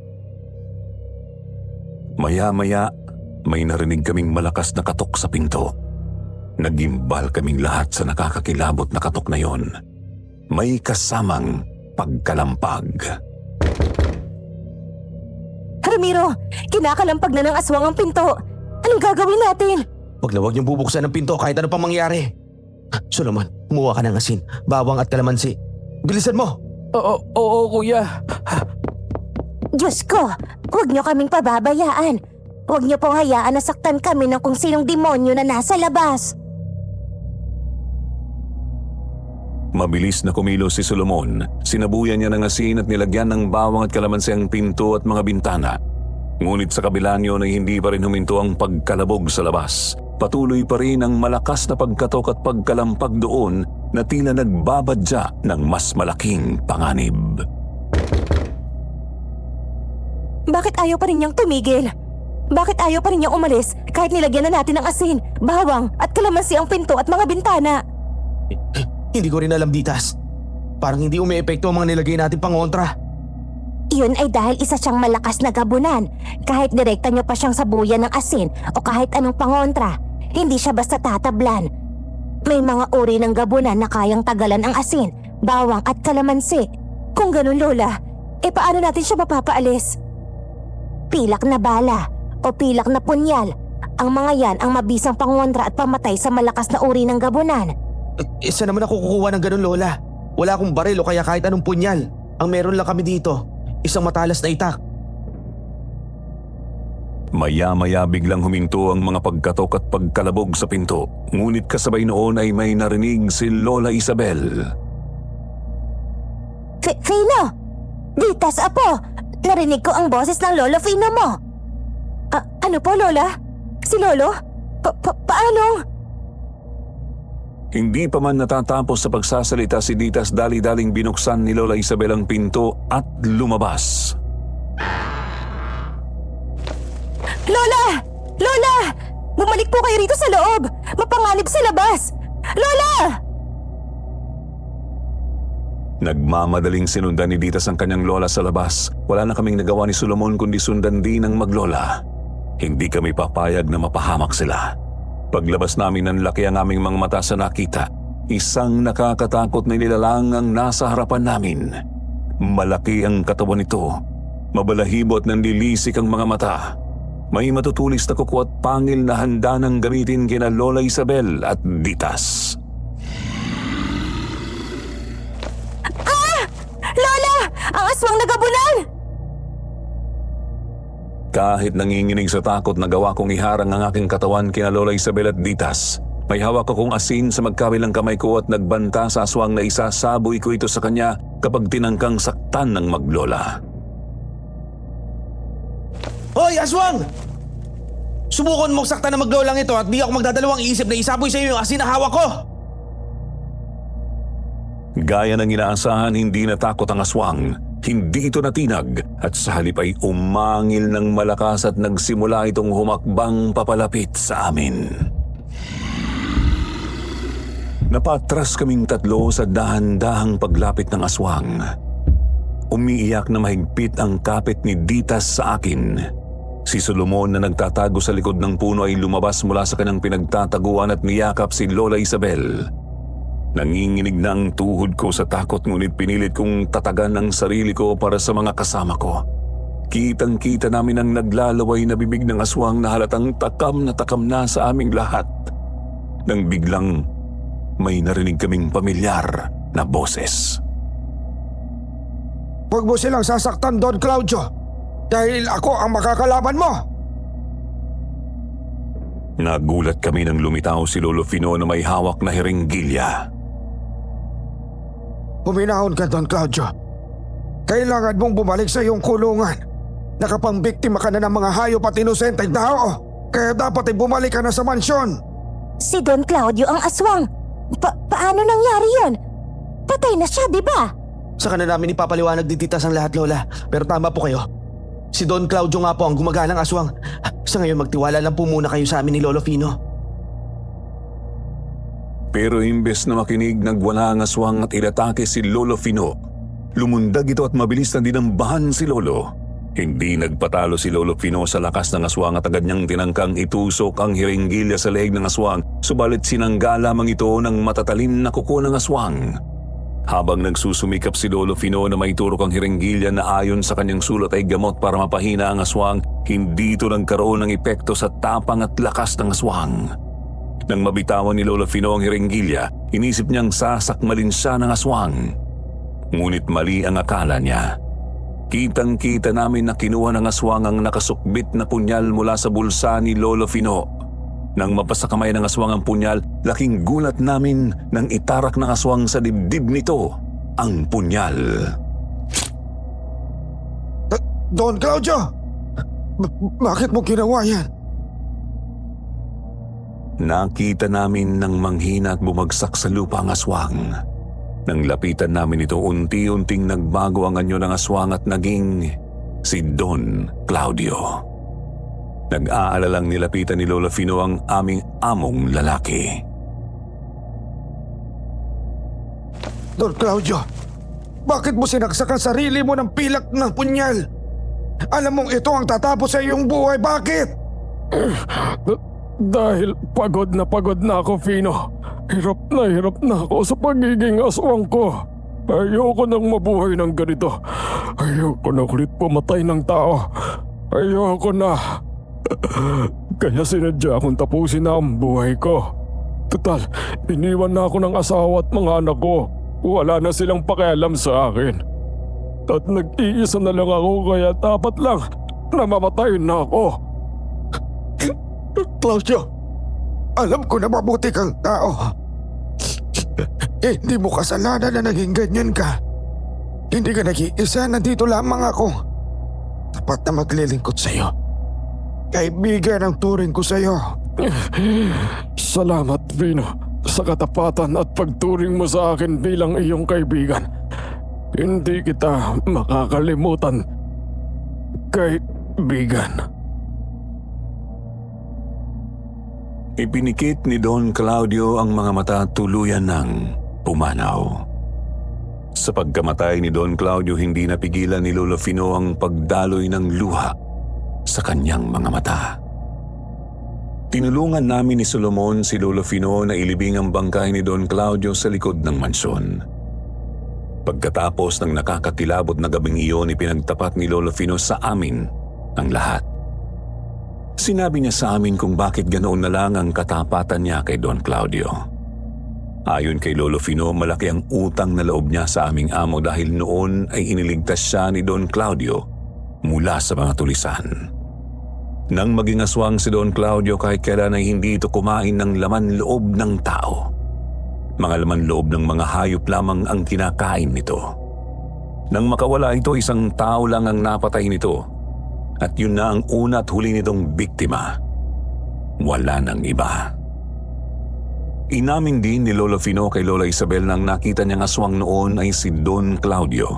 Maya-maya, may narinig kaming malakas na katok sa pinto. Nagimbal kaming lahat sa nakakakilabot na katok na yon. May kasamang pagkalampag. Ramiro, kinakalampag na ng aswang ang pinto. Anong gagawin natin? Huwag na huwag niyong bubuksan ng pinto kahit ano pang mangyari. Solomon, kumuha ka ng asin, bawang at kalamansi. Bilisan mo! Oo, kuya. Diyos ko, huwag niyo kaming pababayaan. Huwag niyo pong hayaan na saktan kami ng kung sinong demonyo na nasa labas. Mabilis na kumilos si Solomon. Sinabuyan niya ng asin at nilagyan ng bawang at kalamansi ang pinto at mga bintana. Ngunit sa kabila niyon ay hindi pa rin huminto ang pagkalabog sa labas. Patuloy pa rin ang malakas na pagkatok at pagkalampag doon na tila nagbabadya ng mas malaking panganib. Bakit ayaw pa rin niyang tumigil? Bakit ayaw pa rin niyang umalis kahit nilagyan na natin ng asin, bawang at kalamansi ang pinto at mga bintana? Hindi ko rin alam, Ditas. Parang hindi umiepekto ang mga nilagay natin pangontra. Iyon ay dahil isa siyang malakas na gabunan. Kahit direkta niyo pa siyang sabuyan ng asin o kahit anong pangontra, hindi siya basta tatablan. May mga uri ng gabunan na kayang tagalan ang asin, bawang at kalamansi. Kung ganun, Lola, paano natin siya mapapaalis? Pilak na bala o pilak na punyal. Ang mga yan ang mabisang pangontra at pamatay sa malakas na uri ng gabunan. Isa naman ako kukuha ng ganun, Lola. Wala akong baril o kaya kahit anong punyal. Ang meron lang kami dito, isang matalas na itak. Maya-maya biglang huminto ang mga pagkatok at pagkalabog sa pinto. Ngunit kasabay noon ay may narinig si Lola Isabel. Fino! Ditas, Apo! Narinig ko ang boses ng Lolo Fino mo! Ano po, Lola? Si Lolo? Paano? Hindi pa man natatapos sa pagsasalita si Ditas, dali-daling binuksan ni Lola Isabel ang pinto at lumabas. Lola! Lola! Bumalik po kayo rito sa loob! Mapanganib sa labas! Lola! Nagmamadaling sinundan ni Ditas ang kanyang lola sa labas. Wala na kaming nagawa ni Solomon kundi sundan din ang maglola. Hindi kami papayag na mapahamak sila. Paglabas namin ng laki ang aming mga mata sa nakita. Isang nakakatakot na nilalang ang nasa harapan namin. Malaki ang katawan nito. Mabalahibo at nanlilisik ang mga mata. May matutulis na kuko at pangil na handa nang gamitin kina Lola Isabel at Ditas. Lola! Ang aswang nagabunan! Kahit nanginginig sa takot, nagawa kong iharang ang aking katawan kina Lola Isabel at Ditas. May hawak akong asin sa magkabilang kamay ko at nagbanta sa aswang na isasaboy ko ito sa kanya kapag tinangkang saktan ng maglola. Hoy, aswang! Subukan mong saktan na maglolang ito at di ako magdadalawang isip na isaboy sa iyo yung asin na hawak ko! Gaya ng inaasahan, hindi natakot ang aswang. Hindi ito natinag at sa halip ay umangil ng malakas at nagsimula itong humakbang papalapit sa amin. Napatras kaming tatlo sa dahan-dahang paglapit ng aswang. Umiiyak na mahigpit ang kapit ni Ditas sa akin. Si Solomon na nagtatago sa likod ng puno ay lumabas mula sa kanyang pinagtataguan at niyakap si Lola Isabel. Nanginginig na ang tuhod ko sa takot, ngunit pinilit kong tatagan ang sarili ko para sa mga kasama ko. Kitang-kita namin ang naglalaway na bibig ng aswang na halatang takam na sa aming lahat. Nang biglang may narinig kaming pamilyar na boses. Huwag mo silang sasaktan, Don Claudio. Dahil ako ang makakalaban mo. Nagulat kami nang lumitaw si Lolo Fino na may hawak na hiringgilya. Huminahon ka, Don Claudio. Kailangan mong bumalik sa iyong kulungan. Nakapangbiktima ka na ng mga hayop at inosenteng tao. Kaya dapat ay bumalik ka na sa mansyon. Si Don Claudio ang aswang. Paano nangyari yun? Patay na siya, di ba? Sa na namin ipapaliwanag ni Titas ang lahat, Lola. Pero tama po kayo. Si Don Claudio nga po ang gumagalang aswang. Sa ngayon magtiwala lang po muna kayo sa amin ni Lolo Fino. Pero imbes na makinig, nagwala ang aswang at inatake si Lolo Fino. Lumundag ito at mabilis na dinambahan si Lolo. Hindi nagpatalo si Lolo Fino sa lakas ng aswang at agad niyang tinangkang itusok ang hiringgilya sa leeg ng aswang, subalit sinangga lamang ito ng matatalim na kuko ng aswang. Habang nagsusumikap si Lolo Fino na maiturok ang hiringgilya na ayon sa kanyang sulat ay gamot para mapahina ang aswang, hindi ito nagkaroon ng epekto sa tapang at lakas ng aswang. Nang mabitawan ni Lolo Fino ang hiringgilya, inisip niyang sasakmalin siya ng aswang. Ngunit mali ang akala niya. Kitang-kita namin na kinuha ng aswang ang nakasukbit na punyal mula sa bulsa ni Lolo Fino. Nang mapasakamay ng aswang ang punyal, laking gulat namin nang itarak ng aswang sa dibdib nito ang punyal. Don Claudio! Bakit mo ginawa yan? Nakita namin ng manghina at bumagsak sa lupa ang aswang. Nang lapitan namin ito, unti-unting nagbago ang anyo ng aswang at naging si Don Claudio. Nag-aalalang nilapitan ni Lola Fino ang aming among lalaki. Don Claudio, bakit mo sinaksak ang sarili mo ng pilak ng punyal? Alam mong ito ang tatapos sa iyong buhay, bakit? Dahil pagod na ako, Fino. Hirap na ako sa pagiging aswang ko. Ayoko nang mabuhay ng ganito. Ayoko na ulit pumatay ng tao. Ayoko na. Kaya sinadya akong tapusin na ang buhay ko. Total, iniwan na ako ng asawa at mga anak ko. Wala na silang pakialam sa akin. At nag-iisa na lang ako kaya dapat lang na mamatay na ako. Claudio, alam ko na mabuti kang tao. Hindi mo kasalanan na naging ganyan ka. Hindi ka nag-iisa, nandito lamang ako. Tapat na maglilingkod sa'yo. Kaibigan ang turing ko sa'yo. Salamat, Vino, sa katapatan at pagturing mo sa akin bilang iyong kaibigan. Hindi kita makakalimutan, kaibigan. Ipinikit ni Don Claudio ang mga mata, tuluyan ng pumanaw. Sa pagkamatay ni Don Claudio, hindi napigilan ni Lolo Fino ang pagdaloy ng luha sa kanyang mga mata. Tinulungan namin ni Solomon si Lolo Fino na ilibing ang bangkay ni Don Claudio sa likod ng mansyon. Pagkatapos ng nakakakilabot na gabing iyon, ipinagtapat ni Lolo Fino sa amin ang lahat. Sinabi niya sa amin kung bakit ganoon na lang ang katapatan niya kay Don Claudio. Ayon kay Lolo Fino, malaki ang utang na loob niya sa aming amo dahil noon ay iniligtas siya ni Don Claudio mula sa mga tulisan. Nang maging aswang si Don Claudio, kahit kailan ay hindi ito kumain ng laman loob ng tao. Mga laman loob ng mga hayop lamang ang kinakain nito. Nang makawala ito, isang tao lang ang napatay nito. At yun na ang una at huli nitong biktima. Wala nang iba. Inamin din ni Lolo Fino kay Lola Isabel nang nakita niyang aswang noon ay si Don Claudio.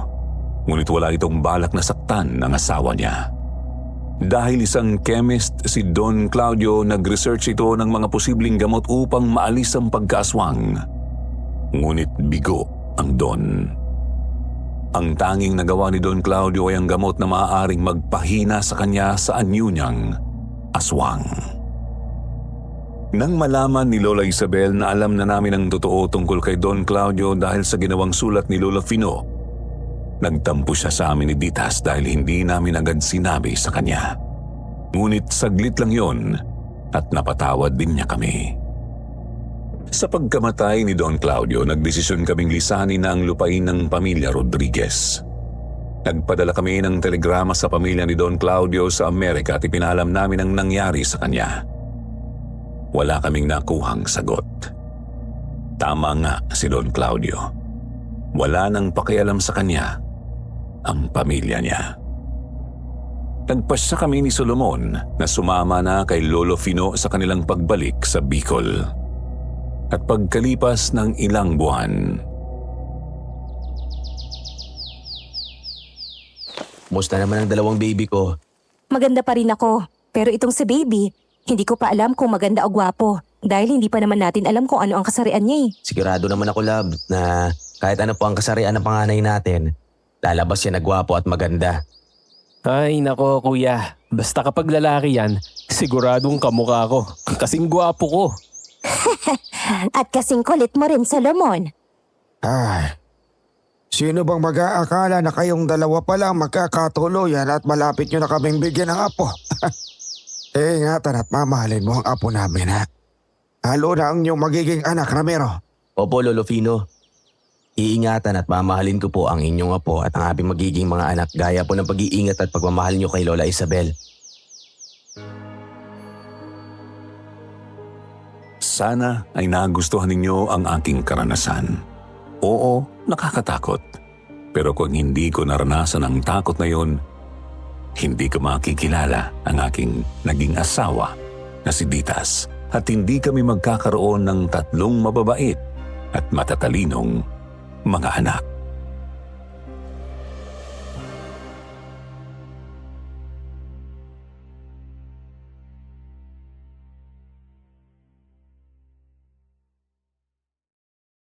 Ngunit wala itong balak na saktan ng asawa niya. Dahil isang chemist si Don Claudio, nag-research ito ng mga posibleng gamot upang maalis ang pagkaaswang. Ngunit bigo ang Don. Ang tanging nagawa ni Don Claudio ay ang gamot na maaaring magpahina sa kanya sa anyo niyang aswang. Nang malaman ni Lola Isabel na alam na namin ang totoo tungkol kay Don Claudio dahil sa ginawang sulat ni Lola Fino, nagtampo siya sa amin ni Ditas dahil hindi namin agad sinabi sa kanya. Ngunit saglit lang yon at napatawad din niya kami. Sa pagkamatay ni Don Claudio, nagdesisyon kaming lisanin na ang lupain ng pamilya Rodriguez. Nagpadala kami ng telegrama sa pamilya ni Don Claudio sa Amerika at ipinalam namin ang nangyari sa kanya. Wala kaming nakuhang sagot. Tama nga si Don Claudio. Wala nang pakialam sa kanya ang pamilya niya. Nagpasya kami ni Solomon na sumama na kay Lolo Fino sa kanilang pagbalik sa Bicol. At pagkalipas ng ilang buwan, Musta naman ang dalawang baby ko? Maganda pa rin ako. Pero itong si baby, hindi ko pa alam kung maganda o gwapo. Dahil hindi pa naman natin alam kung ano ang kasarian niya eh. Sigurado naman ako, love, na kahit ano po ang kasarian ng panganay natin, lalabas yan na gwapo at maganda. Ay nako kuya, basta kapag lalaki yan, siguradong kamukha ko. Kasing gwapo ko. At kasing kulit mo rin, Solomon. Ay, sino bang mag-aakala na kayong dalawa pa lang magkakatuluyan at malapit nyo na kaming bigyan ng apo? Ingatan at mamahalin mo ang apo namin, ha? Halo na ang inyong magiging anak, Ramiro. Opo, Lolo Fino. Iingatan at mamahalin ko po ang inyong apo at ang aming magiging mga anak gaya po ng pag-iingat at pagmamahal nyo kay Lola Isabel. sana ay nagustuhan ninyo ang aking karanasan. Oo, nakakatakot. Pero kung hindi ko naranasan ang takot na yon, hindi ko makikilala ang aking naging asawa na si Ditas at hindi kami magkakaroon ng 3 mababait at matatalinong mga anak.